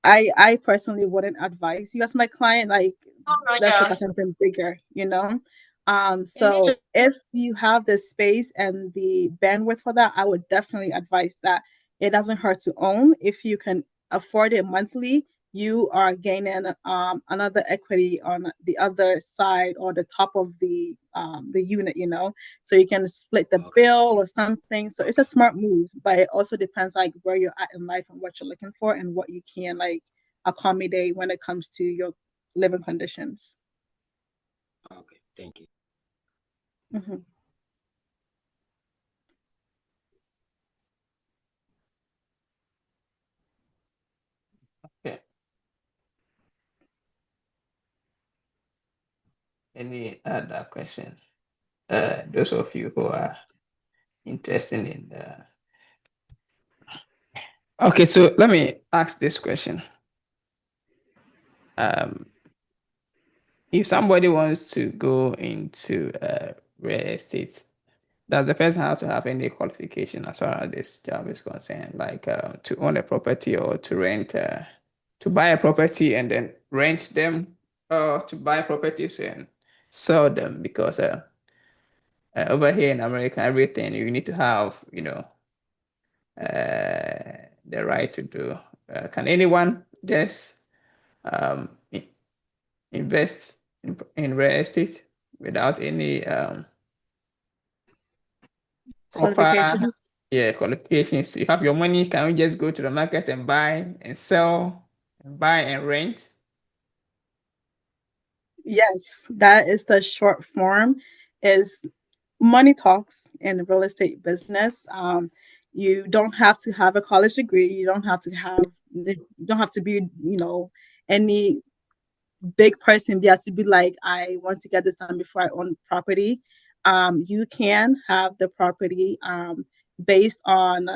[SPEAKER 1] I personally wouldn't advise you as my client, like, let's look at something bigger. So if you have the space and the bandwidth for that, I would definitely advise that. It doesn't hurt to own. If you can afford it monthly, you are gaining another equity on the other side or the top of the unit. So you can split the
[SPEAKER 4] Okay.
[SPEAKER 1] bill or something. So it's a
[SPEAKER 4] Okay.
[SPEAKER 1] smart move, but it also depends like where you're at in life and what you're looking for and what you can like accommodate when it comes to your living conditions.
[SPEAKER 4] Okay. Thank you.
[SPEAKER 1] Mhm.
[SPEAKER 2] Okay. Any other question? Those of you who are interested in the. Okay, so let me ask this question. Um, if somebody wants to go into real estate, does the person have to have any qualification as far as this job is concerned, like to own a property or to rent, to buy a property and then rent them, or to buy properties and sell them? Because over here in America, everything you need to have, the right to do. Can anyone just um, invest in real estate without any proper,
[SPEAKER 1] Qualifications.
[SPEAKER 2] yeah, qualifications? You have your money, can you just go to the market and buy and sell and buy and rent?
[SPEAKER 1] Yes, that is the short form. Is money talks in the real estate business. You don't have to have a college degree. You don't have to be, any big person. You have to be like, I want to get this done before I own property. You can have the property based on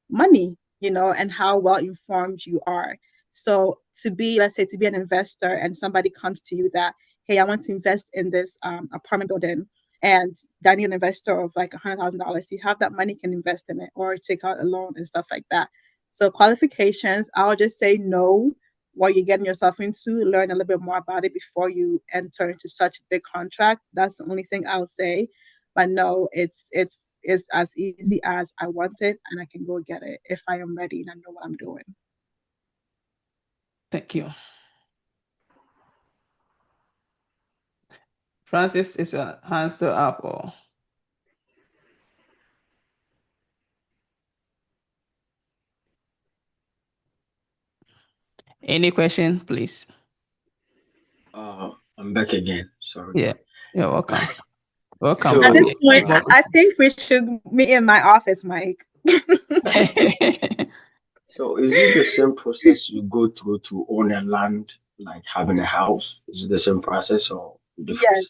[SPEAKER 1] money, and how well informed you are. So let's say, to be an investor and somebody comes to you that, hey, I want to invest in this apartment building, and I need an investor of like $100,000. You have that money, you can invest in it or take out a loan and stuff like that. So qualifications, I'll just say no. What you're getting yourself into, learn a little bit more about it before you enter into such big contracts. That's the only thing I'll say. But no, it's as easy as I want it and I can go get it if I am ready and I know what I'm doing.
[SPEAKER 2] Thank you. Francis, is your hand still up or? Any question, please?
[SPEAKER 4] I'm back again. Sorry.
[SPEAKER 2] Yeah, you're welcome. Welcome.
[SPEAKER 4] So,
[SPEAKER 1] At this point,
[SPEAKER 2] Okay.
[SPEAKER 1] I think we should meet in my office, Mike.
[SPEAKER 4] so is it the same process you go through to own a land, like having a house? Is it the same process or different?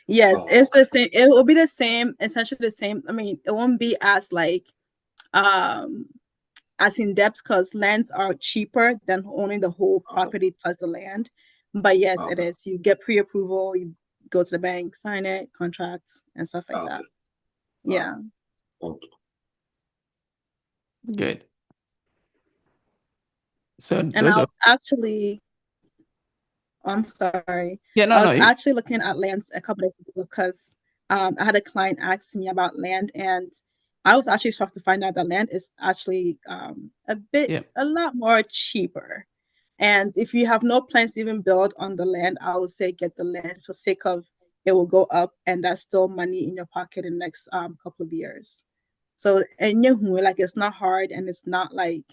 [SPEAKER 1] Yes,
[SPEAKER 4] Oh,
[SPEAKER 1] it's
[SPEAKER 4] okay.
[SPEAKER 1] the same. It will be the same, essentially the same. I mean, it won't be as like um as in depth because lands are cheaper than owning the whole
[SPEAKER 4] Okay.
[SPEAKER 1] property plus the land. But yes, it
[SPEAKER 4] Okay.
[SPEAKER 1] is. You get pre-approval, you go to the bank, sign it, contracts and stuff like that.
[SPEAKER 4] Okay. All right.
[SPEAKER 1] Yeah.
[SPEAKER 4] Thank you.
[SPEAKER 2] Good. So
[SPEAKER 1] And
[SPEAKER 2] those
[SPEAKER 1] I
[SPEAKER 2] are
[SPEAKER 1] was actually, I'm sorry.
[SPEAKER 2] yeah, no,
[SPEAKER 1] I
[SPEAKER 2] no.
[SPEAKER 1] was actually looking at lands a couple days ago because I had a client ask me about land, and I was actually shocked to find out that land is actually
[SPEAKER 2] Yeah,
[SPEAKER 1] a lot more cheaper. And if you have no plans to even build on the land, I would say get the land for sake of it will go up, and that's still money in your pocket in the next couple of years. So and like it's not hard, and it's not like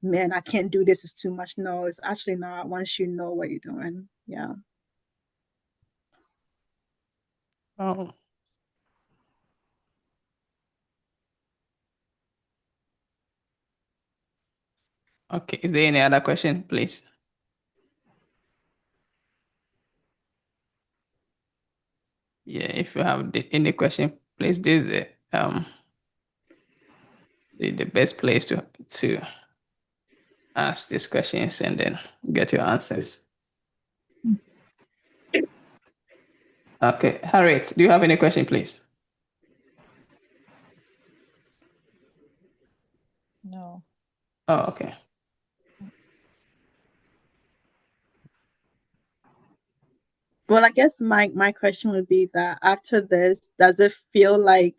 [SPEAKER 1] man, I can't do this, it's too much. No, it's actually not once you know what you're doing. Yeah.
[SPEAKER 2] oh, okay. Is there any other question, please? Yeah, if you have any question, please, this is the best place to ask these questions and then get your answers. Okay, Harriet, do you have any question, please?
[SPEAKER 7] No.
[SPEAKER 2] Oh, okay.
[SPEAKER 1] Well, I guess my question would be that after this, does it feel like,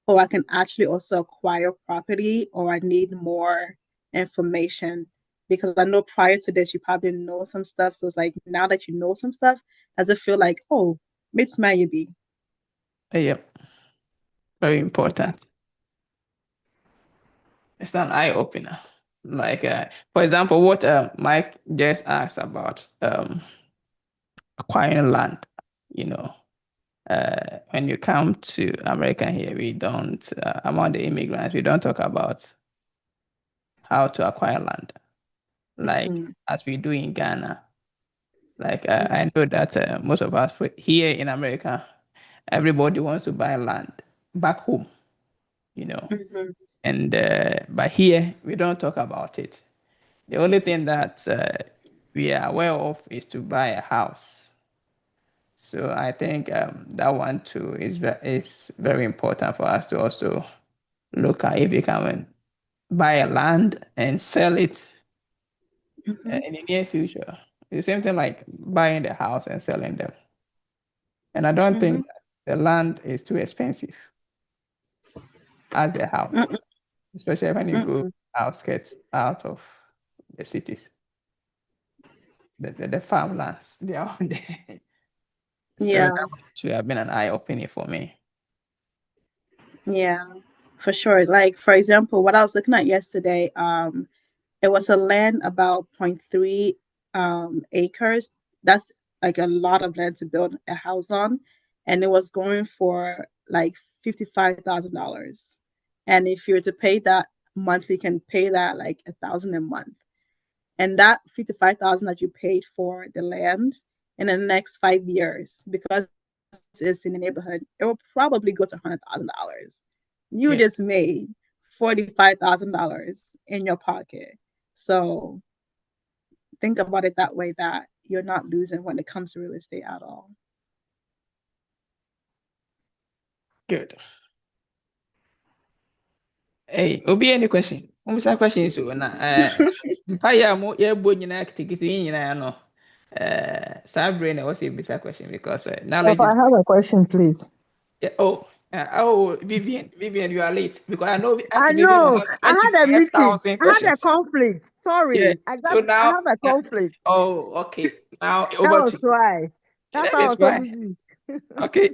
[SPEAKER 1] oh, I can actually also acquire property, or I need more information? Because I know prior to this, you probably know some stuff. So it's like now that you know some stuff, does it feel like, oh, it's maybe?
[SPEAKER 2] Yep, very important. It's an eye opener. Like, for example, what Mike just asked about acquiring land. You know, when you come to America here, we don't, among the immigrants, we don't talk about how to acquire land like
[SPEAKER 1] Mm-hmm.
[SPEAKER 2] as we do in Ghana. Like,
[SPEAKER 1] Mm-hmm.
[SPEAKER 2] I know that most of us here in America, everybody wants to buy land back home, you know.
[SPEAKER 1] Mm-hmm.
[SPEAKER 2] And but here we don't talk about it. The only thing that we are aware of is to buy a house. So I think that one too is very important for us to also look at if we can buy a land and sell it
[SPEAKER 1] Mm-hmm.
[SPEAKER 2] in the near future. It's the same thing like buying the house and selling them. And I don't
[SPEAKER 1] Mm-hmm.
[SPEAKER 2] think the land is too expensive as the
[SPEAKER 1] Mm-hmm.
[SPEAKER 2] house, especially when you go outskirts out of the cities. The farmlands, they are there. So
[SPEAKER 1] Yeah.
[SPEAKER 2] that should have been an eye opening for me.
[SPEAKER 1] Yeah. For sure. Like for example, what I was looking at yesterday, it was a land about 0.3 acres. That's like a lot of land to build a house on. And it was going for like $55,000. And if you're to pay that monthly, you can pay that like 1,000 a month. And that 55,000 that you paid for the land in the next 5 years, because it's in the neighborhood, it will probably go to $100,000. You
[SPEAKER 2] Yeah,
[SPEAKER 1] just made $45,000 in your pocket. So think about it that way, that you're not losing when it comes to real estate at all.
[SPEAKER 2] good. Hey, Obi, any question? Almost question so na mpaya mo ya bo nyina kitikiti nyina no. Sabre na was a bisa question because knowledge
[SPEAKER 7] Papa,
[SPEAKER 2] is
[SPEAKER 7] I have a question, please.
[SPEAKER 2] yeah, Vivian, you are late because I know
[SPEAKER 7] I
[SPEAKER 2] Auntie Vivian will
[SPEAKER 7] know.
[SPEAKER 2] have
[SPEAKER 7] I had a meeting.
[SPEAKER 2] 25,000
[SPEAKER 7] I had a
[SPEAKER 2] questions.
[SPEAKER 7] conflict.
[SPEAKER 2] Yeah.
[SPEAKER 8] sorry.
[SPEAKER 2] So
[SPEAKER 8] I
[SPEAKER 2] now,
[SPEAKER 8] have a conflict.
[SPEAKER 2] oh, okay. Now
[SPEAKER 8] That
[SPEAKER 2] over to
[SPEAKER 8] was
[SPEAKER 2] you.
[SPEAKER 8] why. That's
[SPEAKER 2] That
[SPEAKER 8] how I
[SPEAKER 2] is
[SPEAKER 8] was so
[SPEAKER 2] why.
[SPEAKER 8] busy.
[SPEAKER 2] Okay.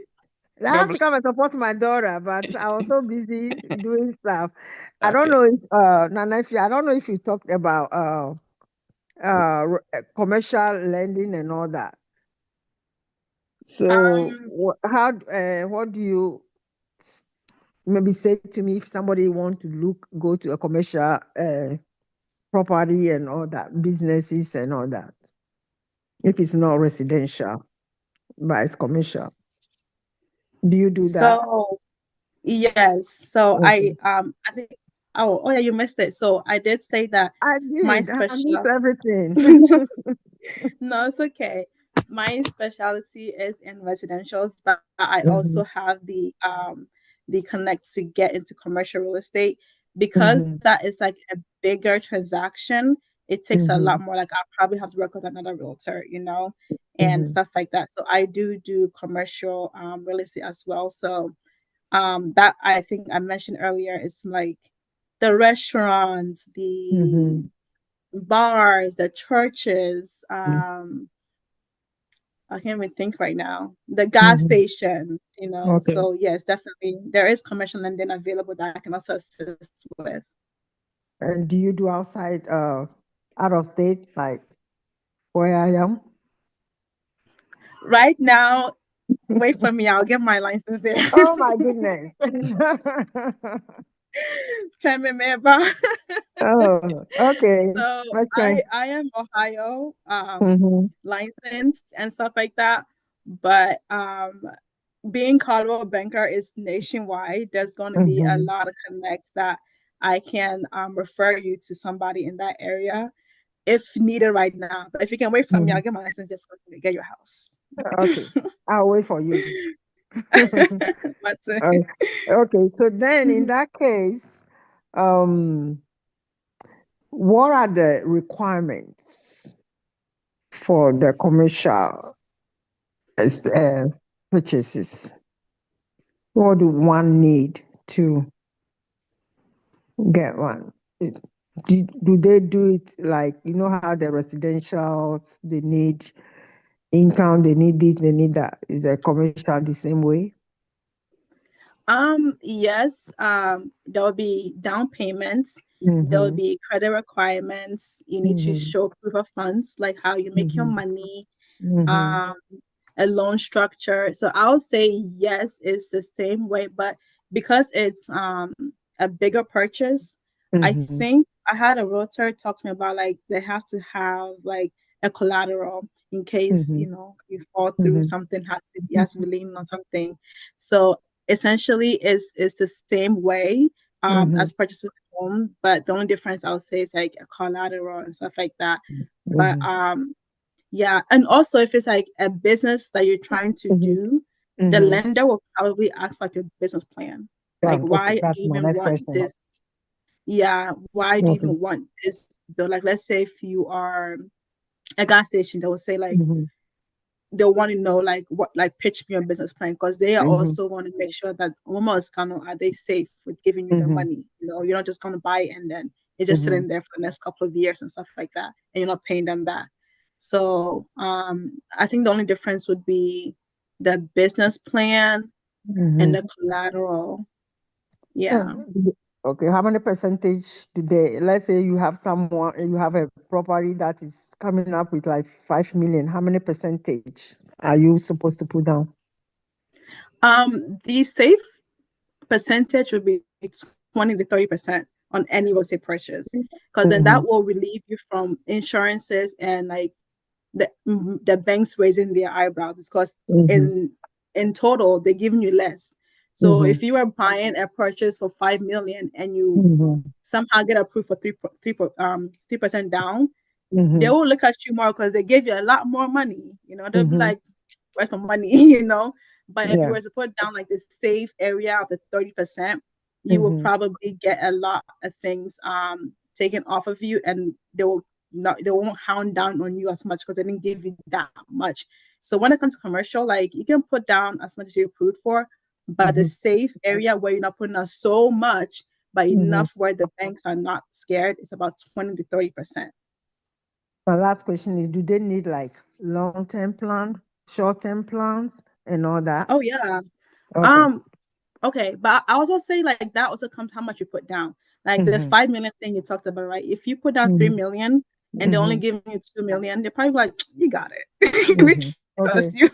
[SPEAKER 8] I
[SPEAKER 2] God
[SPEAKER 8] have to
[SPEAKER 2] bless.
[SPEAKER 8] come and support my daughter, but I was so busy doing stuff. I don't
[SPEAKER 2] Okay.
[SPEAKER 8] know if Nana, if I don't know if you talked about commercial lending and all that. So
[SPEAKER 1] Um,
[SPEAKER 8] what do you maybe say to me if somebody want to go to a commercial property and all that, businesses and all that, if it's not residential but it's commercial? Do you do that?
[SPEAKER 1] so yes, so
[SPEAKER 8] Okay.
[SPEAKER 1] I think yeah, you missed it. So I did say that
[SPEAKER 8] I
[SPEAKER 1] my
[SPEAKER 8] did. I missed
[SPEAKER 1] special
[SPEAKER 8] everything.
[SPEAKER 1] no, it's okay. My specialty is in residentials, but I
[SPEAKER 8] Mm-hmm.
[SPEAKER 1] also have the connect to get into commercial real estate because
[SPEAKER 8] Mm-hmm.
[SPEAKER 1] that is like a bigger transaction. It takes a
[SPEAKER 8] Mm-hmm.
[SPEAKER 1] lot more. Like I'll probably have to work with another realtor, and
[SPEAKER 8] Mm-hmm.
[SPEAKER 1] stuff like that. So I do commercial real estate as well. So that I think I mentioned earlier is like the restaurants, the
[SPEAKER 8] Mm-hmm.
[SPEAKER 1] bars, the churches,
[SPEAKER 8] Mm-hmm.
[SPEAKER 1] I can't even think right now. The gas
[SPEAKER 8] Mm-hmm.
[SPEAKER 1] stations.
[SPEAKER 8] Okay.
[SPEAKER 1] So yes, definitely there is commercial lending available that I can also assist with.
[SPEAKER 8] And do you do out of state, like where I am?
[SPEAKER 1] Right now, wait for me, I'll get my license there.
[SPEAKER 8] Oh my goodness.
[SPEAKER 1] Try me, remember.
[SPEAKER 8] Oh, okay.
[SPEAKER 1] So
[SPEAKER 8] Okay.
[SPEAKER 1] I am Ohio
[SPEAKER 8] Mm-hmm.
[SPEAKER 1] licensed and stuff like that. But being Caldwell Banker is nationwide. There's going to be a
[SPEAKER 8] Mm-hmm.
[SPEAKER 1] lot of connects that I can refer you to somebody in that area if needed right now. But if you can wait for me,
[SPEAKER 8] Mm-hmm.
[SPEAKER 1] I'll get my license just so I can get your house.
[SPEAKER 8] Okay. I'll wait for you.
[SPEAKER 1] But
[SPEAKER 8] Okay. So then in that case, um, what are the requirements for the commercial uh, purchases? What do one need to get one? Do they do it like, how the residentials, they need income, they need this, they need that? Is a commercial the same way?
[SPEAKER 1] yes, there will be down payments, there will
[SPEAKER 8] Mm-hmm.
[SPEAKER 1] be credit requirements. You need to
[SPEAKER 8] Mm-hmm.
[SPEAKER 1] show proof of funds, like how you make your
[SPEAKER 8] Mm-hmm.
[SPEAKER 1] money,
[SPEAKER 8] Mm-hmm.
[SPEAKER 1] um, a loan structure. So I'll say yes, it's the same way, but because it's a bigger purchase, I
[SPEAKER 8] Mm-hmm.
[SPEAKER 1] think I had a realtor talk to me about like they have to have like a collateral in case
[SPEAKER 8] Mm-hmm.
[SPEAKER 1] you fall through
[SPEAKER 8] Mm-hmm.
[SPEAKER 1] something has to be leaning on something. So essentially is the same way
[SPEAKER 8] Mm-hmm.
[SPEAKER 1] as purchasing a home, but the only difference I would say is like a collateral and stuff like that. But
[SPEAKER 8] Mm-hmm.
[SPEAKER 1] yeah, and also if it's like a business that you're trying to
[SPEAKER 8] Mm-hmm.
[SPEAKER 1] do, the
[SPEAKER 8] Mm-hmm.
[SPEAKER 1] lender will probably ask for like a business plan.
[SPEAKER 8] Yeah,
[SPEAKER 1] Like
[SPEAKER 8] okay,
[SPEAKER 1] why do
[SPEAKER 8] that's
[SPEAKER 1] you
[SPEAKER 8] my
[SPEAKER 1] even
[SPEAKER 8] next
[SPEAKER 1] want
[SPEAKER 8] question.
[SPEAKER 1] this? Yeah, why do you
[SPEAKER 8] Okay.
[SPEAKER 1] even want this bill? Like let's say if you are a gas station, they will say like
[SPEAKER 8] Mm-hmm.
[SPEAKER 1] they'll want to know like what like pitch me your business plan because they are
[SPEAKER 8] Mm-hmm.
[SPEAKER 1] also want to make sure that almost kind of are they safe with giving you the
[SPEAKER 8] Mm-hmm.
[SPEAKER 1] money. You're not just gonna buy it and then it's just
[SPEAKER 8] Mm-hmm.
[SPEAKER 1] sitting there for the next couple of years and stuff like that, and you're not paying them back. So I think the only difference would be the business plan and
[SPEAKER 8] Mm-hmm.
[SPEAKER 1] the collateral. Yeah.
[SPEAKER 8] Oh, okay, how many percentage do they, let's say you have a property that is coming up with like 5 million, how many percentage are you supposed to put down?
[SPEAKER 1] The safe percentage would be 20 to 30% on any real estate purchase, because then
[SPEAKER 8] Mm-hmm.
[SPEAKER 1] that will relieve you from insurances and like the banks raising their eyebrows because
[SPEAKER 8] Mm-hmm.
[SPEAKER 1] in total they're giving you less. So
[SPEAKER 8] Mm-hmm.
[SPEAKER 1] if you were buying a purchase for 5 million and you
[SPEAKER 8] Mm-hmm.
[SPEAKER 1] somehow get approved for 3% down, they
[SPEAKER 8] Mm-hmm.
[SPEAKER 1] will look at you more because they gave you a lot more money. They'll be
[SPEAKER 8] Mm-hmm.
[SPEAKER 1] like, where's my money? But if you
[SPEAKER 8] Yeah.
[SPEAKER 1] were to put down like the safe area of the 30%, you will
[SPEAKER 8] Mm-hmm.
[SPEAKER 1] probably get a lot of things taken off of you, and they won't hound down on you as much because they didn't give you that much. So when it comes to commercial, like you can put down as much as you're approved for, but the
[SPEAKER 8] Mm-hmm.
[SPEAKER 1] safe area where you're not putting down so much, but
[SPEAKER 8] Mhm.
[SPEAKER 1] enough where the banks are not scared, it's about 20 to 30%.
[SPEAKER 8] My last question is, do they need like long-term plans, short-term plans, and all that?
[SPEAKER 1] Oh yeah.
[SPEAKER 8] Okay.
[SPEAKER 1] Okay, but I also say like that also comes how much you put down. Like the
[SPEAKER 8] Mhm.
[SPEAKER 1] 5 million thing you talked about, right? If you put down 3 million and they're only
[SPEAKER 8] Mhm.
[SPEAKER 1] giving you 2 million, they're probably like, you got it. We
[SPEAKER 8] Mhm. Okay.
[SPEAKER 1] trust you.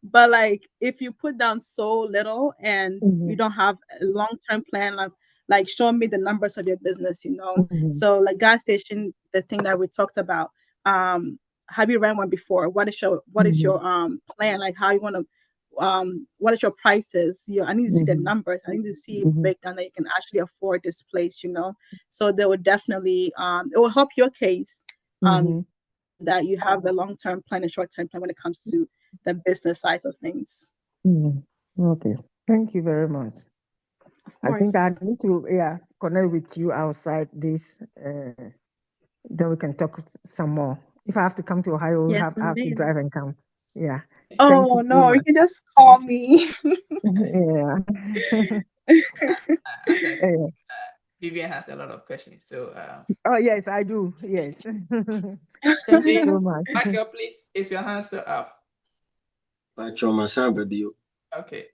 [SPEAKER 1] But like if you put down so little and you
[SPEAKER 8] Mhm.
[SPEAKER 1] don't have a long-term plan, like show me the numbers of your business,
[SPEAKER 8] Mhm.
[SPEAKER 1] So like gas station, the thing that we talked about, um, have you ran one before? What is your plan? Like how you want to what is your prices? I need to see the
[SPEAKER 8] Mhm.
[SPEAKER 1] numbers. I need to see a
[SPEAKER 8] Mhm.
[SPEAKER 1] breakdown that you can actually afford this place, So they will definitely it will help your case
[SPEAKER 8] Mhm.
[SPEAKER 1] that you have the long-term plan and short-term plan when it comes to the business side of things.
[SPEAKER 8] Mhm. Okay. Thank you very much.
[SPEAKER 1] Of
[SPEAKER 8] I think I
[SPEAKER 1] course.
[SPEAKER 8] need to connect with you outside this. Then we can talk some more. If I have to come to Ohio,
[SPEAKER 1] Yes,
[SPEAKER 8] I have to
[SPEAKER 1] indeed.
[SPEAKER 8] drive and come. Yeah. Thank
[SPEAKER 1] Oh
[SPEAKER 8] you so
[SPEAKER 1] no, you
[SPEAKER 8] much.
[SPEAKER 1] can just call me.
[SPEAKER 8] Yeah.
[SPEAKER 2] As I
[SPEAKER 8] Yeah.
[SPEAKER 2] Vivian has a lot of questions, so
[SPEAKER 8] Oh yes, I do. Yes. Thank you
[SPEAKER 2] hey,
[SPEAKER 8] so much.
[SPEAKER 2] Michael, please, is your hand still up?
[SPEAKER 4] But you must have a deal.
[SPEAKER 2] Okay.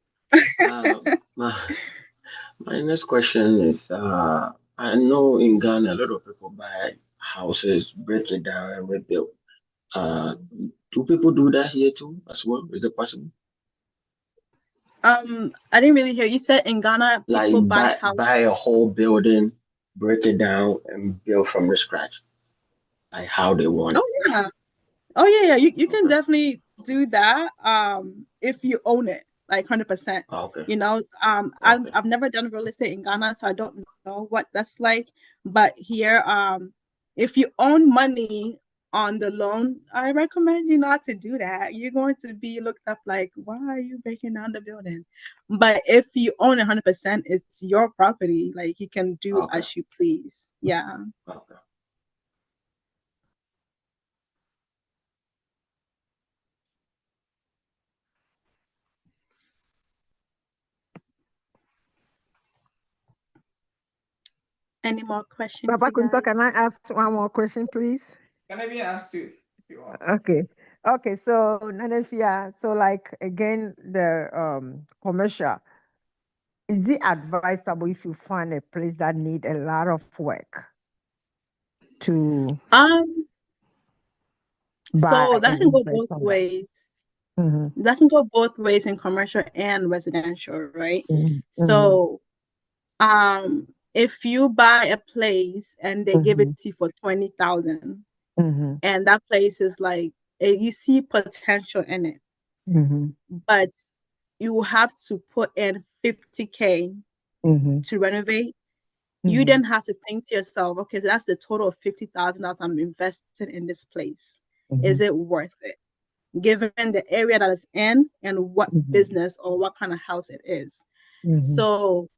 [SPEAKER 4] Uh, my, my next question is I know in Ghana a lot of people buy houses, break it down and rebuild. Uh, do people do that here too as well? Is it possible?
[SPEAKER 1] I didn't really hear you said in Ghana people
[SPEAKER 4] Like
[SPEAKER 1] buy house.
[SPEAKER 4] buy a whole building, break it down, and build from the scratch, like how they want it.
[SPEAKER 1] Oh yeah. Oh yeah, yeah. You can
[SPEAKER 4] Okay.
[SPEAKER 1] definitely do that. If you own it, like 100%.
[SPEAKER 4] Okay.
[SPEAKER 1] I've
[SPEAKER 4] Okay.
[SPEAKER 1] I've never done real estate in Ghana, so I don't know what that's like. But here, if you own money on the loan, I recommend you not to do that. You're going to be looked up like, why are you breaking down the building? But if you own 100%, it's your property. Like you can do
[SPEAKER 4] Okay.
[SPEAKER 1] as you please. Yeah.
[SPEAKER 4] Okay.
[SPEAKER 1] Any more questions,
[SPEAKER 8] Papa
[SPEAKER 1] you
[SPEAKER 8] Kunto, can
[SPEAKER 1] guys?
[SPEAKER 8] I ask one more question, please?
[SPEAKER 2] Can I be asked to, if you want?
[SPEAKER 8] Okay. Okay. So Nanefia, so like again, the commercial, is it advisable if you find a place that need a lot of work to
[SPEAKER 1] Um, so
[SPEAKER 8] buy
[SPEAKER 1] that
[SPEAKER 8] and
[SPEAKER 1] can go
[SPEAKER 8] invest
[SPEAKER 1] both
[SPEAKER 8] on that?
[SPEAKER 1] ways.
[SPEAKER 8] Mm-hmm.
[SPEAKER 1] That can go both ways in commercial and residential, right?
[SPEAKER 8] Mm-hmm.
[SPEAKER 1] So, if you buy a place and they give
[SPEAKER 8] Mm-hmm.
[SPEAKER 1] it to you for 20,000,
[SPEAKER 8] Mm-hmm.
[SPEAKER 1] and that place is like you see potential in it,
[SPEAKER 8] Mm-hmm.
[SPEAKER 1] but you have to put in 50K
[SPEAKER 8] Mm-hmm.
[SPEAKER 1] to renovate. You
[SPEAKER 8] Mm-hmm.
[SPEAKER 1] then have to think to yourself, okay, so that's the total of $50,000 I'm investing in this place.
[SPEAKER 8] Mm-hmm.
[SPEAKER 1] Is it worth it? Given the area that it's in and what
[SPEAKER 8] Mm-hmm.
[SPEAKER 1] business or what kind of house it is.
[SPEAKER 8] Mm-hmm.
[SPEAKER 1] So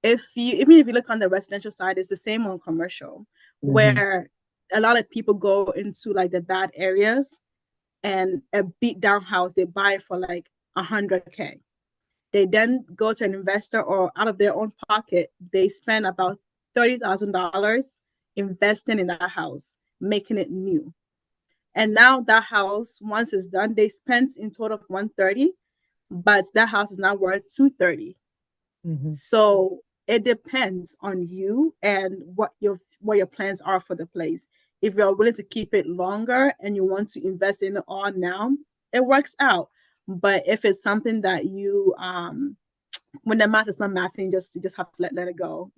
[SPEAKER 1] even if you look on the residential side, it's the same on commercial,
[SPEAKER 8] Mm-hmm.
[SPEAKER 1] where a lot of people go into like the bad areas and a beat down house they buy for like 100K. They then go to an investor or out of their own pocket, they spend about $30,000 investing in that house, making it new. And now that house, once it's done, they spent in total of 130, but that house is now worth 230.
[SPEAKER 8] Mm-hmm.
[SPEAKER 1] So it depends on you and what your plans are for the place. If you're willing to keep it longer and you want to invest in it all now, it works out. But if it's something that you when the math is not mathing, you just have to let it go.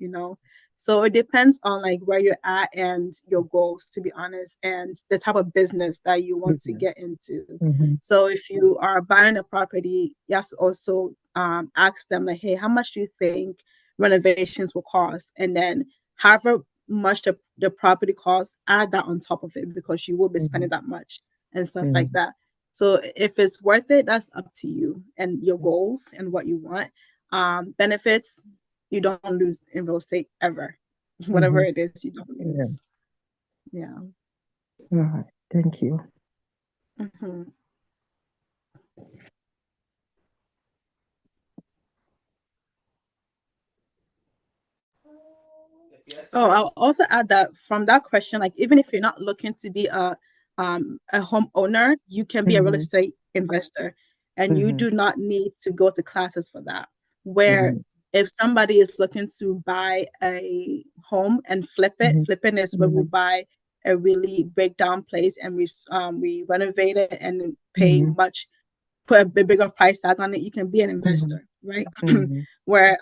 [SPEAKER 1] So it depends on like where you're at and your goals, to be honest, and the type of business that you want to
[SPEAKER 8] Business.
[SPEAKER 1] get into.
[SPEAKER 8] Mm-hmm.
[SPEAKER 1] So if you are buying a property, you have to also ask them like, hey, how much do you think renovations will cost? And then however much the property costs, add that on top of it because you will be
[SPEAKER 8] Mm-hmm.
[SPEAKER 1] spending that much and stuff like
[SPEAKER 8] Mm-hmm.
[SPEAKER 1] that. So if it's worth it, that's up to you and your goals and what you want. Benefits, you don't lose in real estate ever. Whatever
[SPEAKER 8] Mm-hmm.
[SPEAKER 1] it is, you don't
[SPEAKER 8] Yeah.
[SPEAKER 1] lose. Yeah.
[SPEAKER 8] All right. Thank you.
[SPEAKER 1] Hmm. Oh, I'll also add that from that question, like even if you're not looking to be a homeowner, you can be a real
[SPEAKER 8] Mm-hmm.
[SPEAKER 1] estate investor, and you
[SPEAKER 8] Mm-hmm.
[SPEAKER 1] do not need to go to classes for that. Where
[SPEAKER 8] Mm-hmm.
[SPEAKER 1] if somebody is looking to buy a home and flip it, flipping is where we
[SPEAKER 8] Mm-hmm.
[SPEAKER 1] buy a really breakdown place and we renovate it and pay
[SPEAKER 8] Mm-hmm.
[SPEAKER 1] much, put a bigger price tag on it. You can be an
[SPEAKER 8] Mm-hmm.
[SPEAKER 1] investor, right?
[SPEAKER 8] Mm-hmm.
[SPEAKER 1] Where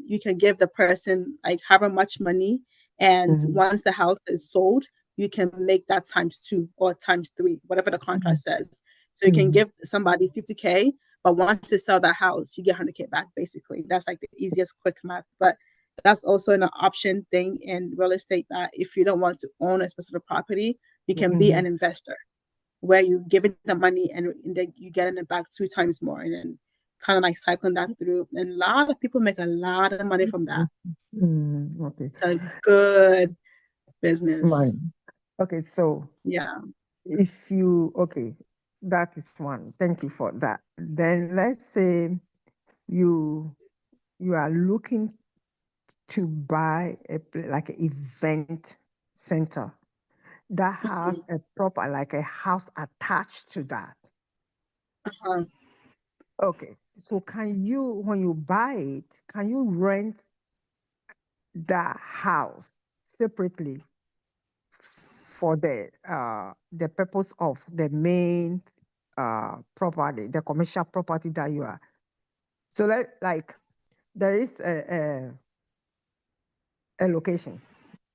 [SPEAKER 1] you can give the person like however much money, and
[SPEAKER 8] Mm-hmm.
[SPEAKER 1] once the house is sold, you can make that times two or times three, whatever the contract says. So you can
[SPEAKER 8] Mm-hmm.
[SPEAKER 1] give somebody 50K, but once they sell that house, you get 100K back. Basically, that's like the easiest quick math. But that's also an option thing in real estate, that if you don't want to own a specific property, you can be
[SPEAKER 8] Mm-hmm.
[SPEAKER 1] an investor where you give it the money and then you get it back two times more, and then kind of like cycling that through. And a lot of people make a lot of money from that.
[SPEAKER 8] Mm-hmm. Okay.
[SPEAKER 1] It's a good business.
[SPEAKER 8] Mine. Okay, so
[SPEAKER 1] Yeah.
[SPEAKER 8] if you okay, that is one. Thank you for that. Then let's say you you are looking to buy like an event center that has a proper like a house attached to that.
[SPEAKER 1] Uh-huh.
[SPEAKER 8] Okay, so can you when you buy it, can you rent that house separately for the purpose of the main property, the commercial property that you are? So like there is a location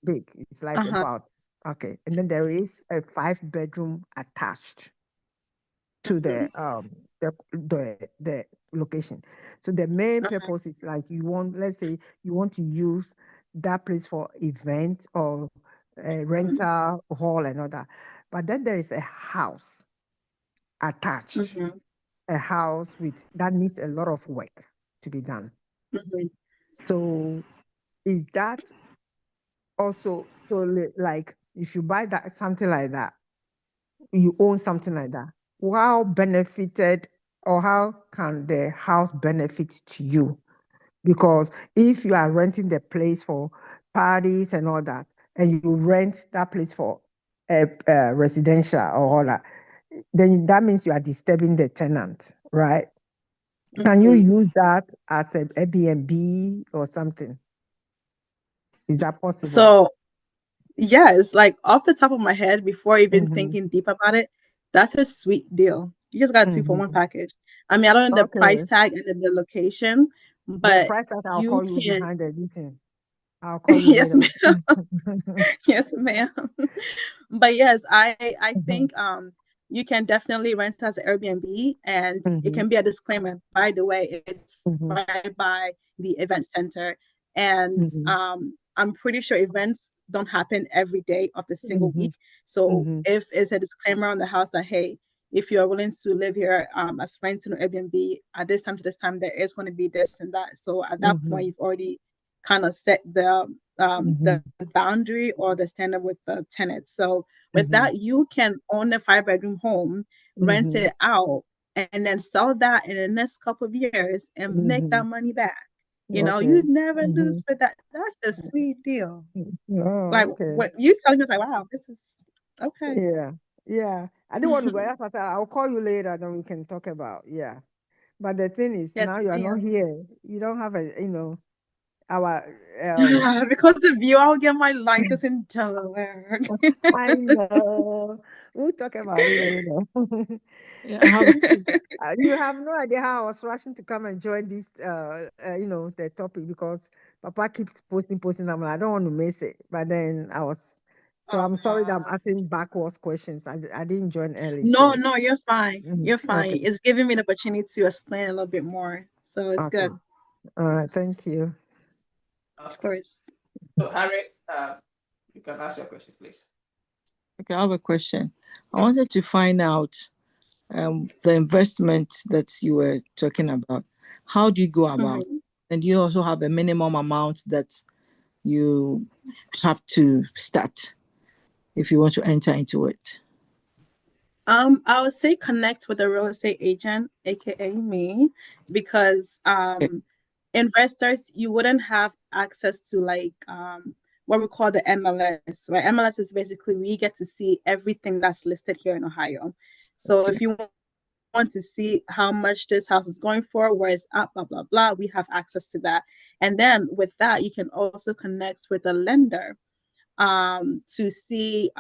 [SPEAKER 8] big. It's like
[SPEAKER 1] Uh-huh.
[SPEAKER 8] about okay, and then there is a 5 bedroom attached to the location. So the main
[SPEAKER 1] Uh-huh.
[SPEAKER 8] purpose is like you want, let's say you want to use that place for event or a rental hall and all that. But then there is a house attached,
[SPEAKER 1] Mm-hmm.
[SPEAKER 8] a house with that needs a lot of work to be done.
[SPEAKER 1] Mm-hmm.
[SPEAKER 8] So is that also so like if you buy that something like that, you own something like that, how benefited or how can the house benefit to you? Because if you are renting the place for parties and all that, and you rent that place for a residential or all that, then that means you are disturbing the tenant, right? Can you
[SPEAKER 1] Mm-hmm.
[SPEAKER 8] use that as an Airbnb or something? Is that possible?
[SPEAKER 1] So yes, like off the top of my head, before even
[SPEAKER 8] Mm-hmm.
[SPEAKER 1] thinking deep about it, that's a sweet deal. You just got a two for one
[SPEAKER 8] Mm-hmm.
[SPEAKER 1] package. I mean, I don't know the price
[SPEAKER 8] Okay.
[SPEAKER 1] tag and the location,
[SPEAKER 8] The
[SPEAKER 1] but
[SPEAKER 8] price that I'll
[SPEAKER 1] you
[SPEAKER 8] call you
[SPEAKER 1] can.
[SPEAKER 8] behind the edition. I'll call you
[SPEAKER 1] Yes,
[SPEAKER 8] later.
[SPEAKER 1] ma'am. Yes, ma'am. But yes, I
[SPEAKER 8] Mhm,
[SPEAKER 1] think you can definitely rent as an Airbnb, and it
[SPEAKER 8] mhm,
[SPEAKER 1] can be a disclaimer. By the way, it's
[SPEAKER 8] mhm,
[SPEAKER 1] right by the event center, and
[SPEAKER 8] mhm,
[SPEAKER 1] I'm pretty sure events don't happen every day of the single
[SPEAKER 8] mhm,
[SPEAKER 1] week. So
[SPEAKER 8] mhm,
[SPEAKER 1] if it's a disclaimer on the house that hey, if you're willing to live here as renting or Airbnb at this time to this time, there is going to be this and that. So at that point,
[SPEAKER 8] mhm,
[SPEAKER 1] you've already kind of set the boundary or the standard with the tenant. So with
[SPEAKER 8] mhm,
[SPEAKER 1] that, you can own a 5 bedroom home, rent
[SPEAKER 8] mhm.
[SPEAKER 1] it out, and then sell that in the next couple of years and make that
[SPEAKER 8] Mhm.
[SPEAKER 1] money back.
[SPEAKER 8] Okay.
[SPEAKER 1] You never lose
[SPEAKER 8] Mhm.
[SPEAKER 1] for that. That's a sweet deal.
[SPEAKER 8] Oh,
[SPEAKER 1] Like
[SPEAKER 8] okay.
[SPEAKER 1] what you telling me, like, wow, this is okay.
[SPEAKER 8] Yeah. Yeah. I didn't want to go. That's what I'll call you later, then we can talk about. Yeah. But the thing is,
[SPEAKER 1] Yes,
[SPEAKER 8] now you are not
[SPEAKER 1] ma'am.
[SPEAKER 8] here. You don't have our um
[SPEAKER 1] Because of you, I'll get my license in Delaware.
[SPEAKER 8] I know. We'll talk about it later.
[SPEAKER 7] Yeah, I have a
[SPEAKER 8] You have no idea how I was rushing to come and join this, the topic because Papa keeps posting. I'm like, I don't want to miss it. But then so I'm sorry that I'm
[SPEAKER 1] Aw.
[SPEAKER 8] asking backwards questions. I didn't join early,
[SPEAKER 1] No,
[SPEAKER 8] so
[SPEAKER 1] no, you're fine. You're
[SPEAKER 8] okay,
[SPEAKER 1] fine. It's giving me the opportunity to explain a little bit more. So it's
[SPEAKER 8] okay,
[SPEAKER 1] good,
[SPEAKER 8] all right, thank you.
[SPEAKER 1] of course.
[SPEAKER 2] So, Harriet, you can ask your question, please.
[SPEAKER 7] okay, I have a question. I wanted to find out the investment that you were talking about. How do you go about?
[SPEAKER 1] Mhm.
[SPEAKER 7] And you also have a minimum amount that you have to start if you want to enter into it.
[SPEAKER 1] I would say connect with a real estate agent, aka me, because
[SPEAKER 7] Okay.
[SPEAKER 1] investors, you wouldn't have access to like what we call the MLS, right? MLS is basically we get to see everything that's listed here in Ohio. So if you want to see how much this house is going for, where it's at, blah, blah, blah, we have access to that. And then with that, you can also connect with a lender to see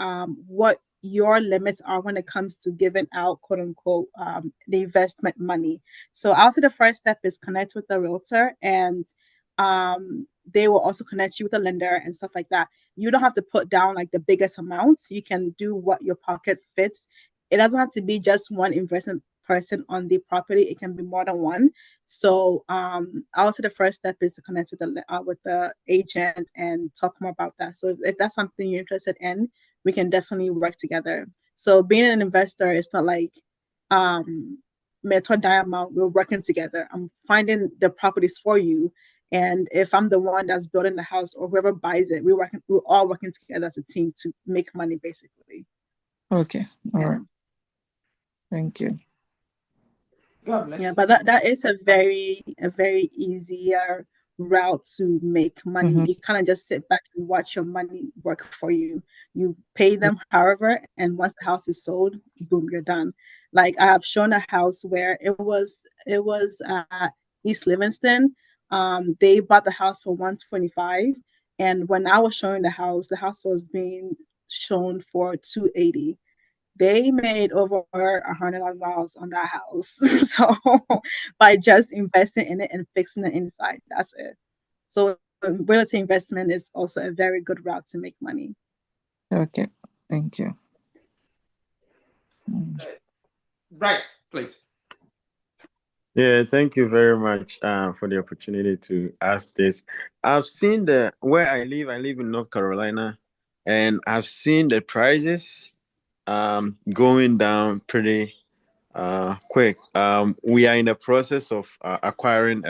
[SPEAKER 1] what your limits are when it comes to giving out, quote unquote, the investment money. So I'll say the first step is connect with the realtor, and they will also connect you with a lender and stuff like that. You don't have to put down like the biggest amounts. You can do what your pocket fits. It doesn't have to be just one investment person on the property. It can be more than one. So I would say the first step is to connect with the agent and talk more about that. So if that's something you're interested in, we can definitely work together. So being an investor is not like mentor diamond, we're working together. I'm finding the properties for you. And if I'm the one that's building the house or whoever buys it, we're all working together as a team to make money, basically.
[SPEAKER 7] Okay. All right. Thank you.
[SPEAKER 2] God bless.
[SPEAKER 1] Yeah, but that is a very easier route to make money.
[SPEAKER 7] Mm-hmm.
[SPEAKER 1] You kind of just sit back and watch your money work for you. You pay them however, and once the house is sold, boom, you're done. Like I have shown a house where it was East Livingston. They bought the house for 125, and when I was showing the house was being shown for 280. They made over $100,000 on that house. So by just investing in it and fixing the inside, that's it. So real estate investment is also a very good route to make money.
[SPEAKER 7] Okay. Thank you.
[SPEAKER 2] Right, please.
[SPEAKER 9] Yeah, thank you very much for the opportunity to ask this. I've seen where I live in North Carolina, and I've seen the prices going down pretty quick. We are in the process of acquiring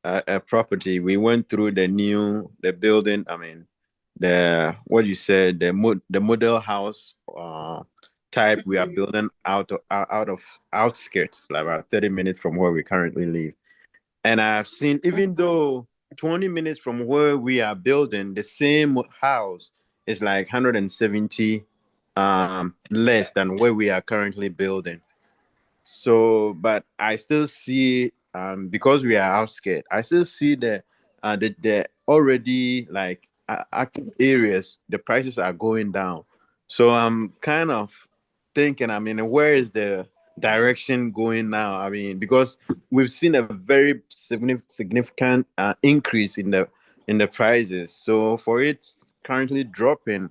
[SPEAKER 9] a property. We went through the building. I mean, the what you said, the model house type. We are building out of outskirts, like about 30 minutes from where we currently live. And I've seen, even though 20 minutes from where we are building, the same house is like 170 less than where we are currently building. So, but I still see, because we are outskirts, I still see the already like active areas, the prices are going down. So I'm kind of thinking, I mean, where is the direction going now? I mean, because we've seen a very significant increase in the prices. So for it currently dropping,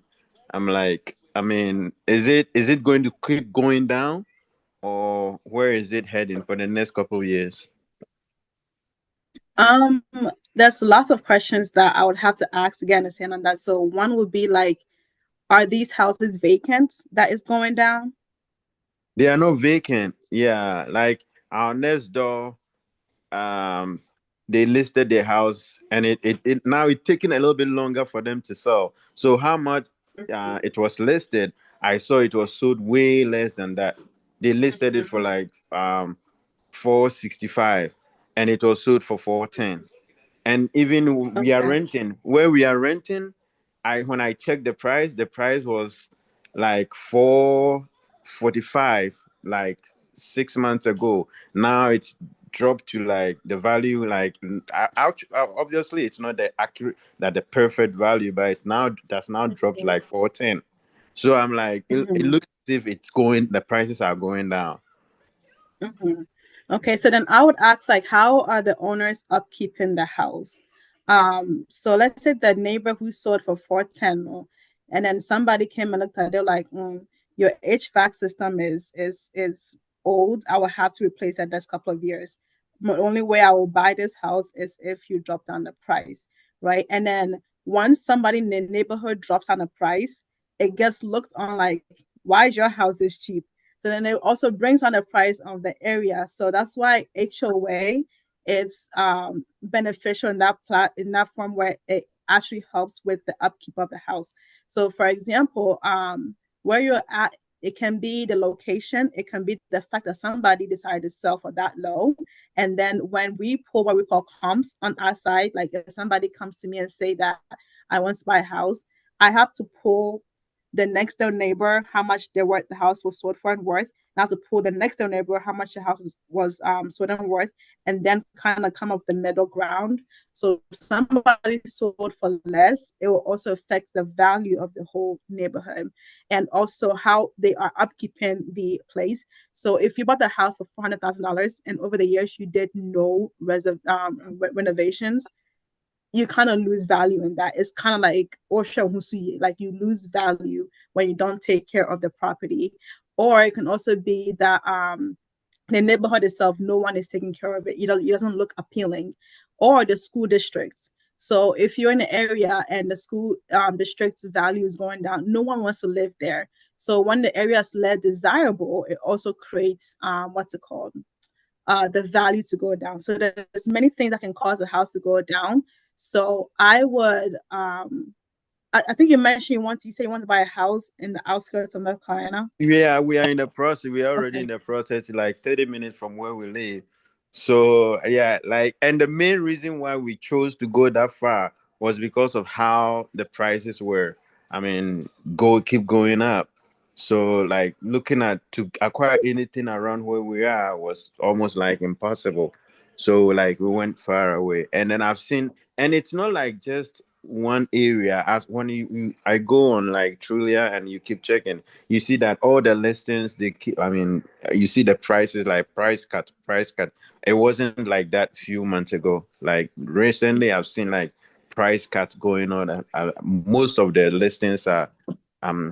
[SPEAKER 9] I'm like, I mean, is it going to keep going down, or where is it heading for the next couple of years?
[SPEAKER 1] Um, there's lots of questions that I would have to ask again to stand on that. So one would be like, are these houses vacant that is going down?
[SPEAKER 9] They are not vacant. Yeah, like our next door, um, they listed their house, and it now it's taking a little bit longer for them to sell. So how much it was listed, I saw it was sold way less than that. They listed it for like 465, and it was sold for 410. And even we are
[SPEAKER 1] Okay.
[SPEAKER 9] renting where we are renting, I when I checked the price was like 445, like 6 months ago. Now it's dropped to like the value, like obviously it's not the accurate, that the perfect value, but it's now that's now dropped to like 410. So I'm like, it
[SPEAKER 1] Mhm.
[SPEAKER 9] looks as if the prices are going down.
[SPEAKER 1] Mhm. Okay, so then I would ask, like, how are the owners upkeeping the house? So let's say the neighbor who sold for 410, and then somebody came and looked at it, they're like, your HVAC system is old. I will have to replace it next couple of years. The only way I will buy this house is if you drop down the price, right? And then once somebody in the neighborhood drops down the price, it gets looked on like, why is your house this cheap? So then it also brings on the price of the area. So that's why HOA is beneficial in that form, where it actually helps with the upkeep of the house. So for example, where you're at, it can be the location, it can be the fact that somebody decided to sell for that low. And then when we pull what we call comps on our side, like if somebody comes to me and say that I want to buy a house, I have to pull the next door neighbor how much the house was sold for and worth. And I have to pull the next door neighbor how much the house was sold and worth, and then kind of come up the middle ground. So if somebody sold for less, it will also affect the value of the whole neighborhood, and also how they are upkeeping the place. So if you bought the house for $400,000 and over the years you did no renovations, you kind of lose value in that. It's kind of like Osha Musuye, like you lose value when you don't take care of the property. Or it can also be that the neighborhood itself, no one is taking care of it. It doesn't look appealing. Or the school districts. So if you're in an area and the school district's value is going down, no one wants to live there. So when the area is less desirable, it also creates what's it called? The value to go down. So there's many things that can cause a house to go down. So I would, I think you mentioned you say you want to buy a house in the outskirts of North Carolina.
[SPEAKER 9] Yeah, we are in the process. We are already
[SPEAKER 1] Okay.
[SPEAKER 9] in the process, like 30 minutes from where we live. So yeah, like, and the main reason why we chose to go that far was because of how the prices were. I mean, keep going up. So like looking at to acquire anything around where we are was almost like impossible. So like we went far away, and then I've seen, and it's not like just one area. When I go on like Trulia and you keep checking, you see that all the listings they keep, I mean, you see the prices like price cut. It wasn't like that few months ago. Like recently I've seen like price cuts going on. Most of the listings are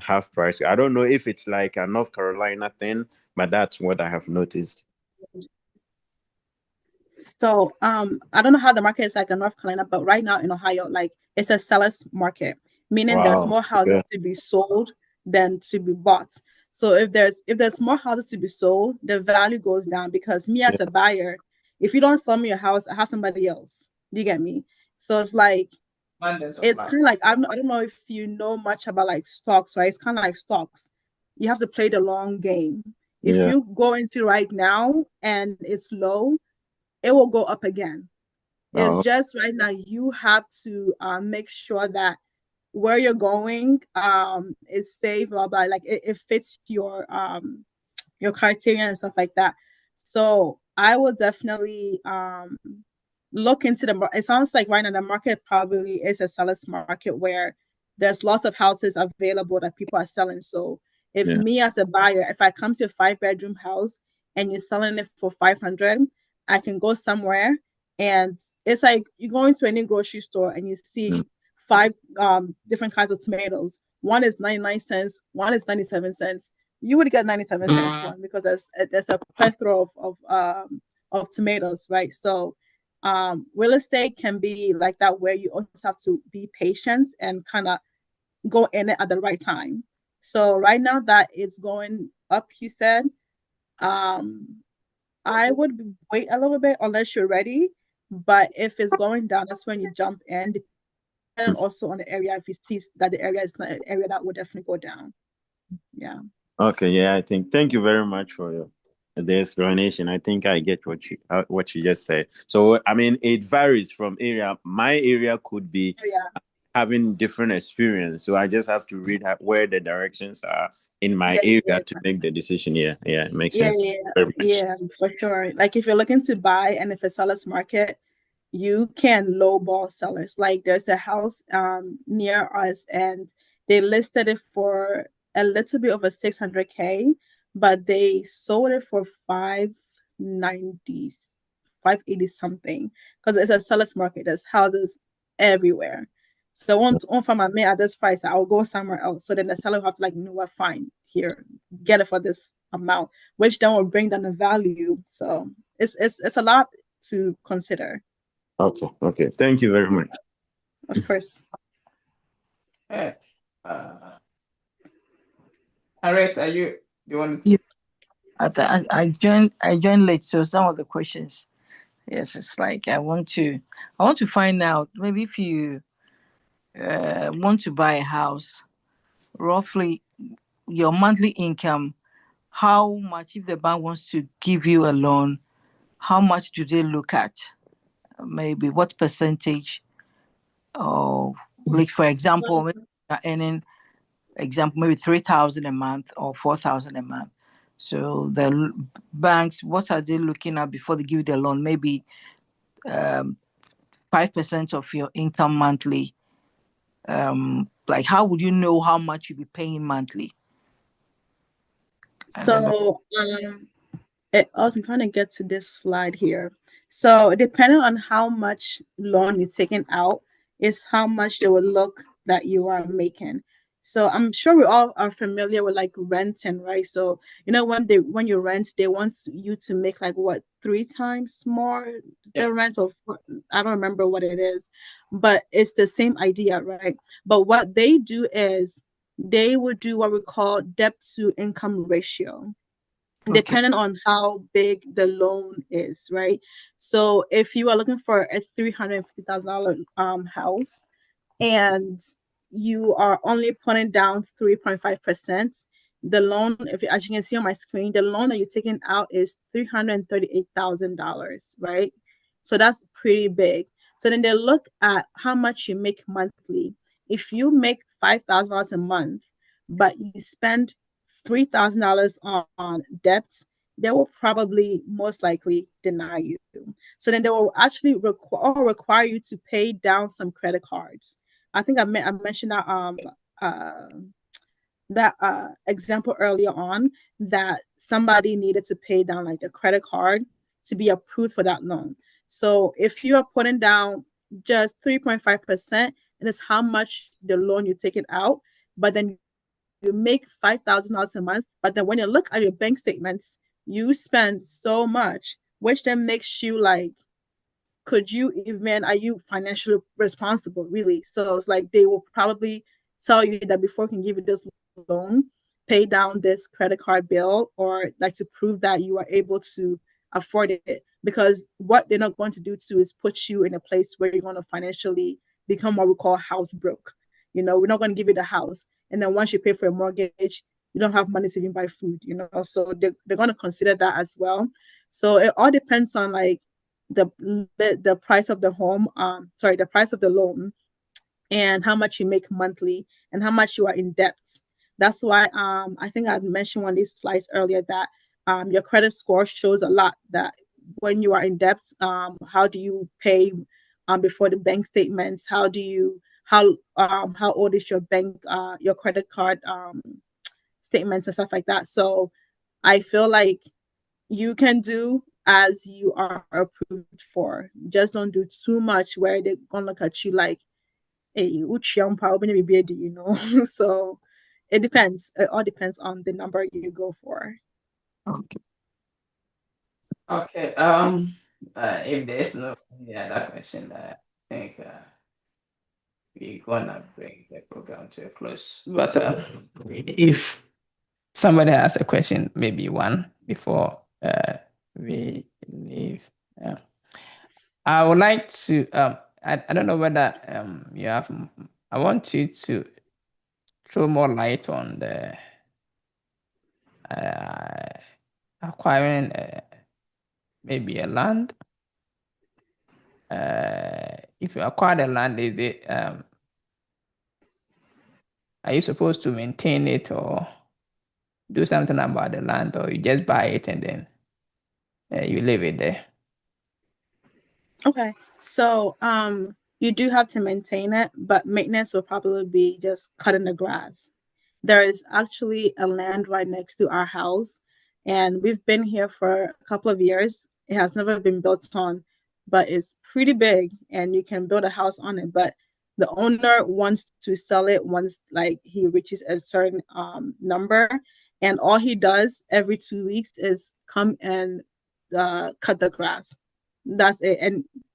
[SPEAKER 9] half price. I don't know if it's like a North Carolina thing, but that's what I have noticed.
[SPEAKER 1] So I don't know how the market is like in North Carolina, but right now in Ohio, like it's a seller's market, meaning there's
[SPEAKER 9] Wow.
[SPEAKER 1] more houses
[SPEAKER 9] Okay.
[SPEAKER 1] to be sold than to be bought. So if there's more houses to be sold, the value goes down because me
[SPEAKER 9] Yeah.
[SPEAKER 1] as a buyer, if you don't sell me your house, I have somebody else. Do you get me? So it's like it's kind of like I don't know if you know much about like stocks, right? It's kind of like stocks. You have to play the long game. If
[SPEAKER 9] Yeah.
[SPEAKER 1] you go into right now and it's low, it will go up again. It's
[SPEAKER 9] Oh,
[SPEAKER 1] just right now you have to make sure that where you're going is safe, blah blah. Like it fits your criteria and stuff like that. So I will definitely look into it sounds like right now the market probably is a seller's market where there's lots of houses available that people are selling. So if
[SPEAKER 9] yeah.
[SPEAKER 1] me as a buyer, if I come to a 5 bedroom house and you're selling it for 500, I can go somewhere and it's like you go into any grocery store and you
[SPEAKER 9] Mm.
[SPEAKER 1] see five different kinds of tomatoes. One is 99 cents, one is 97 cents. You would get 97 cents one because there's a plethora of tomatoes, right? So real estate can be like that where you also have to be patient and kind of go in it at the right time. So right now that it's going up, you said, um, I would wait a little bit unless you're ready. But if it's going down, that's when you jump in. And also on the area, if you see that the area is not an area that would definitely go down. Yeah.
[SPEAKER 9] Okay, yeah, I think. Thank you very much for the explanation. I think I get what you just said. So, I mean, it varies from area. My area could be
[SPEAKER 1] Yeah.
[SPEAKER 9] having different experience, so I just have to read where the directions are in my
[SPEAKER 1] Yeah.
[SPEAKER 9] area
[SPEAKER 1] Yeah.
[SPEAKER 9] to make the decision. Yeah, yeah, it makes
[SPEAKER 1] Yeah,
[SPEAKER 9] sense.
[SPEAKER 1] yeah,
[SPEAKER 9] Very much.
[SPEAKER 1] yeah, for sure. Like if you're looking to buy and if it's seller's market, you can lowball sellers. Like there's a house near us and they listed it for a little bit over 600K, but they sold it for 590, 580 something. Because it's a seller's market. There's houses everywhere. So one from my man at this price, I'll go somewhere else. So then the seller will have to like, you know what, fine, here, get it for this amount, which then will bring down the value. So it's a lot to consider.
[SPEAKER 9] Okay, okay. Thank you very
[SPEAKER 1] Yeah,
[SPEAKER 9] much.
[SPEAKER 1] of course.
[SPEAKER 2] Eh, uh, Harriet, you want to?
[SPEAKER 7] Yeah, I joined late, so some of the questions, yes, it's like I want to find out maybe if you want to buy a house, roughly your monthly income, how much if the bank wants to give you a loan, how much do they look at? Maybe what percentage of Like for example, maybe you're earning maybe 3,000 a month or 4,000 a month. So the banks, what are they looking at before they give you the loan? Maybe 5% of your income monthly. Like how would you know how much you'll be paying monthly?
[SPEAKER 1] So I'm trying to get to this slide here. So depending on how much loan you're taking out is how much they will look that you are making. So I'm sure we all are familiar with like renting, right? So when you rent, they want you to make like what 3 times more the rent of I don't remember what it is, but it's the same idea, right? But what they do is they would do what we call debt to income ratio depending on how big the loan is, right? So if you are looking for a $350,000 house and you are only putting down 3.5%, the loan, if as you can see on my screen, the loan that you're taking out is $338,000, right? So that's pretty big. So then they look at how much you make monthly. If you make $5,000 a month, but you spend $3,000 on debts, they will probably most likely deny you. So then they will actually require you to pay down some credit cards. I think I mentioned that example earlier on that somebody needed to pay down like a credit card to be approved for that loan. So if you are putting down just 3.5%, and it's how much the loan you're taking out, but then you make $5,000 a month, but then when you look at your bank statements, you spend so much, which then makes you like, are you financially responsible, really? So it's like they will probably tell you that before we can give you this loan, pay down this credit card bill or like to prove that you are able to afford it. Because what they're not going to do too is put you in a place where you're going to financially become what we call house broke. We're not going to give you the house. And then once you pay for a mortgage, you don't have money to even buy food, So they're going to consider that as well. So it all depends on like the price of the the price of the loan and how much you make monthly and how much you are in debt. That's why I think I mentioned one of these slides earlier that your credit score shows a lot that when you are in debt, how do you pay before the bank statements? How old is your your credit card statements and stuff like that? So I feel like you can do as you are approved for. Just don't do too much where they're gonna look at you like, hey, which young power, So it depends. It all depends on the number you go for.
[SPEAKER 2] Okay. If there's no any other question, I think we're gonna bring the program to a close. But if somebody has a question, maybe one before we leave. I would like to. I don't know whether you have. I want you to throw more light on the acquiring maybe a land. If you acquire the land, is it are you supposed to maintain it or do something about the land, or you just buy it and then you leave it there?
[SPEAKER 1] Okay. So you do have to maintain it, but maintenance will probably be just cutting the grass. There is actually a land right next to our house, and we've been here for a couple of years. It has never been built on, but it's pretty big, and you can build a house on it. But the owner wants to sell it once like he reaches a certain number, and all he does every 2 weeks is come and cut the grass. That's it,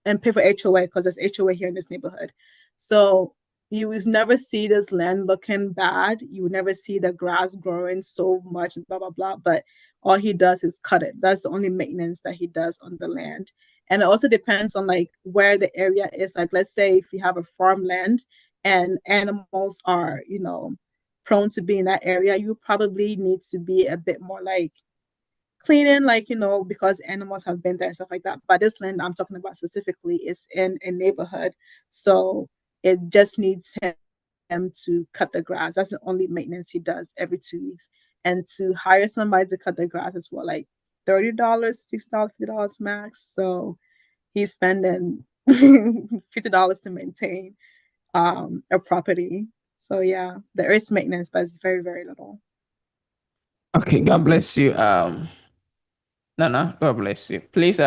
[SPEAKER 1] and pay for HOA because there's HOA here in this neighborhood. So you would never see this land looking bad. You would never see the grass growing so much and blah blah blah. But all he does is cut it. That's the only maintenance that he does on the land. And it also depends on like where the area is. Like let's say if you have a farmland and animals are, prone to be in that area, you probably need to be a bit more like cleaning, like, because animals have been there and stuff like that. But this land I'm talking about specifically is in a neighborhood. So it just needs him to cut the grass. That's the only maintenance he does every 2 weeks. And to hire somebody to cut the grass is what, like $30, $60, $50 max. So he's spending $50 to maintain a property. So yeah, there is maintenance, but it's very, very little.
[SPEAKER 2] Okay, God bless you. No, God bless you. Please,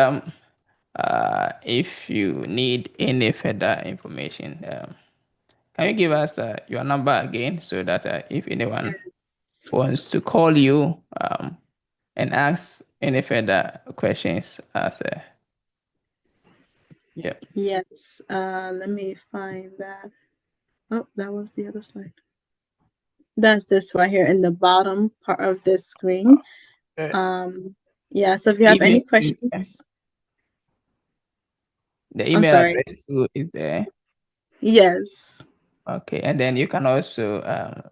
[SPEAKER 2] if you need any further information, can you give us your number again so that if anyone
[SPEAKER 1] Yes.
[SPEAKER 2] wants to call you and ask any further questions, yeah.
[SPEAKER 1] Yes. Let me find that. Oh, that was the other slide. That's this right here in the bottom part of this screen. Yeah, so if you have any questions,
[SPEAKER 2] the
[SPEAKER 1] I'm
[SPEAKER 2] email
[SPEAKER 1] sorry.
[SPEAKER 2] address too is there.
[SPEAKER 1] Yes.
[SPEAKER 2] Okay, and then you can also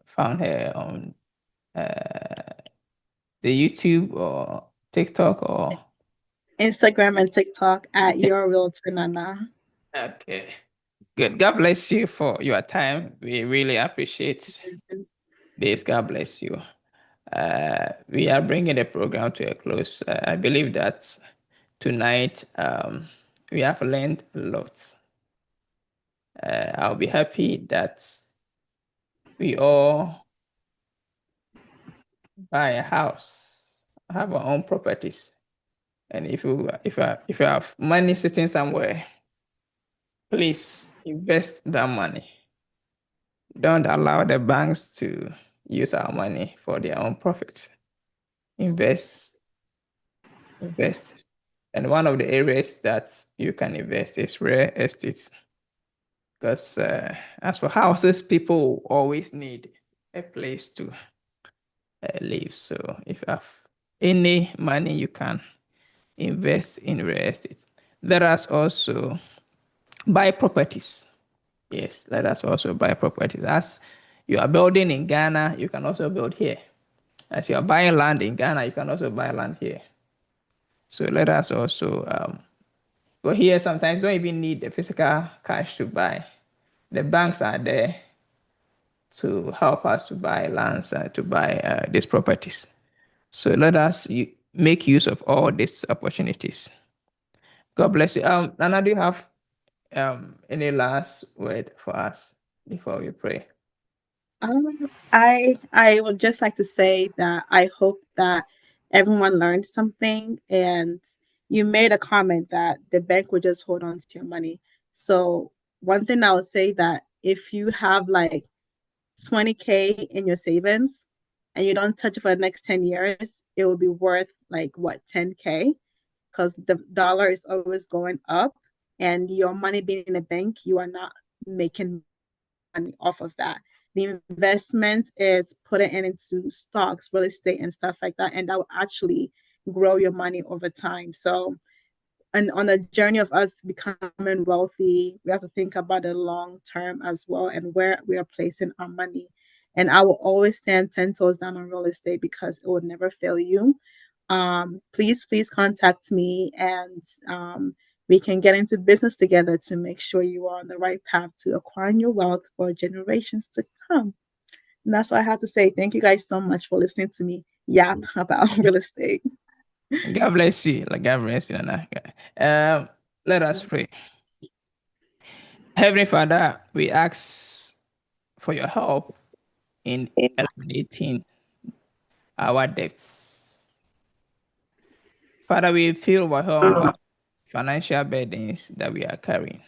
[SPEAKER 2] find her on the YouTube or TikTok or
[SPEAKER 1] Instagram and TikTok at Your Realtor Nana.
[SPEAKER 2] okay. Good. God bless you for your time. We really appreciate this. God bless you. We are bringing the program to a close. I believe that tonight we have learned a lot. I'll be happy that we all buy a house, have our own properties, and if you have money sitting somewhere, please invest that money. Don't allow the banks to use our money for their own profit. Invest. And one of the areas that you can invest is real estate. Because as for houses, people always need a place to live. So if you have any money, you can invest in real estate. Let us also buy properties. Yes, let us also buy properties. As you are building in Ghana, you can also build here. As you are buying land in Ghana, you can also buy land here. So let us also go here. Sometimes you don't even need the physical cash to buy. The banks are there to help us to buy lands, to buy these properties. So let us make use of all these opportunities. God bless you. Nana, do you have any last word for us before we pray?
[SPEAKER 1] I would just like to say that I hope that everyone learned something. And you made a comment that the bank would just hold on to your money. So one thing I would say that if you have like 20K in your savings and you don't touch it for the next 10 years, it will be worth like what, 10K? Because the dollar is always going up, and your money being in a bank, you are not making money off of that. The investment is putting it into stocks, real estate, and stuff like that, and that will actually grow your money over time. So, and on the journey of us becoming wealthy, we have to think about the long term as well and where we are placing our money. And I will always stand 10 toes down on real estate because it will never fail you. Please contact me, and we can get into business together to make sure you are on the right path to acquiring your wealth for generations to come. And that's all I have to say. Thank you guys so much for listening to me yap about real estate.
[SPEAKER 2] God bless you. God bless you, Nana. Let us pray. Heavenly Father, we ask for your help in eliminating our debts. Father, we feel overwhelmed by financial burdens that we are carrying,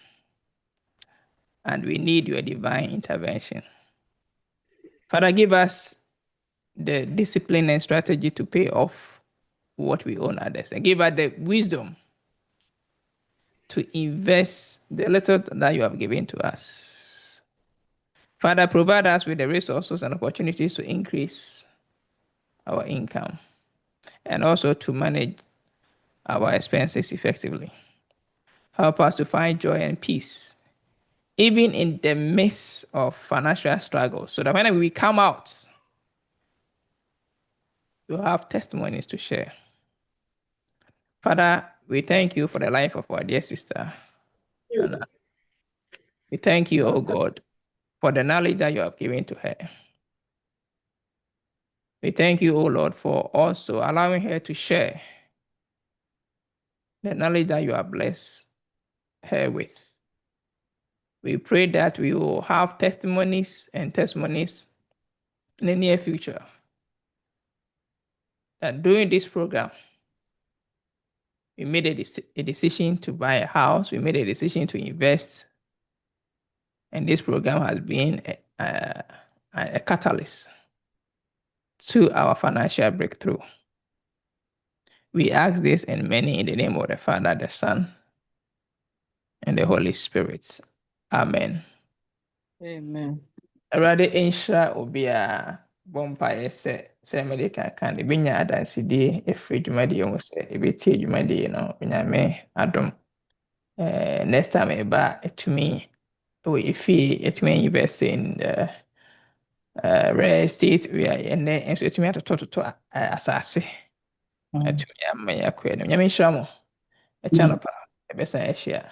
[SPEAKER 2] and we need your divine intervention. Father, give us the discipline and strategy to pay off what we owe others, and give us the wisdom to invest the little that you have given to us. Father, provide us with the resources and opportunities to increase our income and also to manage our expenses effectively. Help us to find joy and peace, even in the midst of financial struggle, so that when we come out, we'll have testimonies to share. Father, we thank you for the life of our dear sister, Nana. We thank you, O God, for the knowledge that you have given to her. We thank you, O Lord, for also allowing her to share the knowledge that you have blessed her with. We pray that we will have testimonies and testimonies in the near future. That during this program, we made a decision to buy a house, we made a decision to invest, and this program has been a catalyst to our financial breakthrough. We ask this and many in the name of the Father, the Son, and the Holy Spirit. Amen.
[SPEAKER 7] Amen.
[SPEAKER 2] Awurade nhyira obi a bɔ mpaeɛ sɛ mede kaka no ɛbɛnya adansedie ɛfiri dwumadie mu sɛ ɛbɛtie dwumadie no Onyame adom. Next time ɛba ɛtumi wɔ efie ɛtumi invest in real estate wia ɛnɛ nso ɛtumi atotɔ asase ɛtumi ama yɛakɔɛ no Onyame nhyira mo ɛkyɛ no pa ɛbɛsan ahyia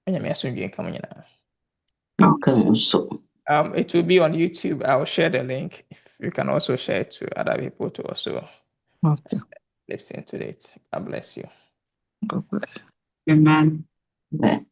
[SPEAKER 2] Onyame asomdwie nka mo nyinaa.
[SPEAKER 7] Okay, so
[SPEAKER 2] It will be on YouTube. I'll share the link. If you can also share it to other people to also
[SPEAKER 7] okay.
[SPEAKER 2] listen to it. God bless you.
[SPEAKER 7] God bless.
[SPEAKER 10] Amen.
[SPEAKER 7] Amen.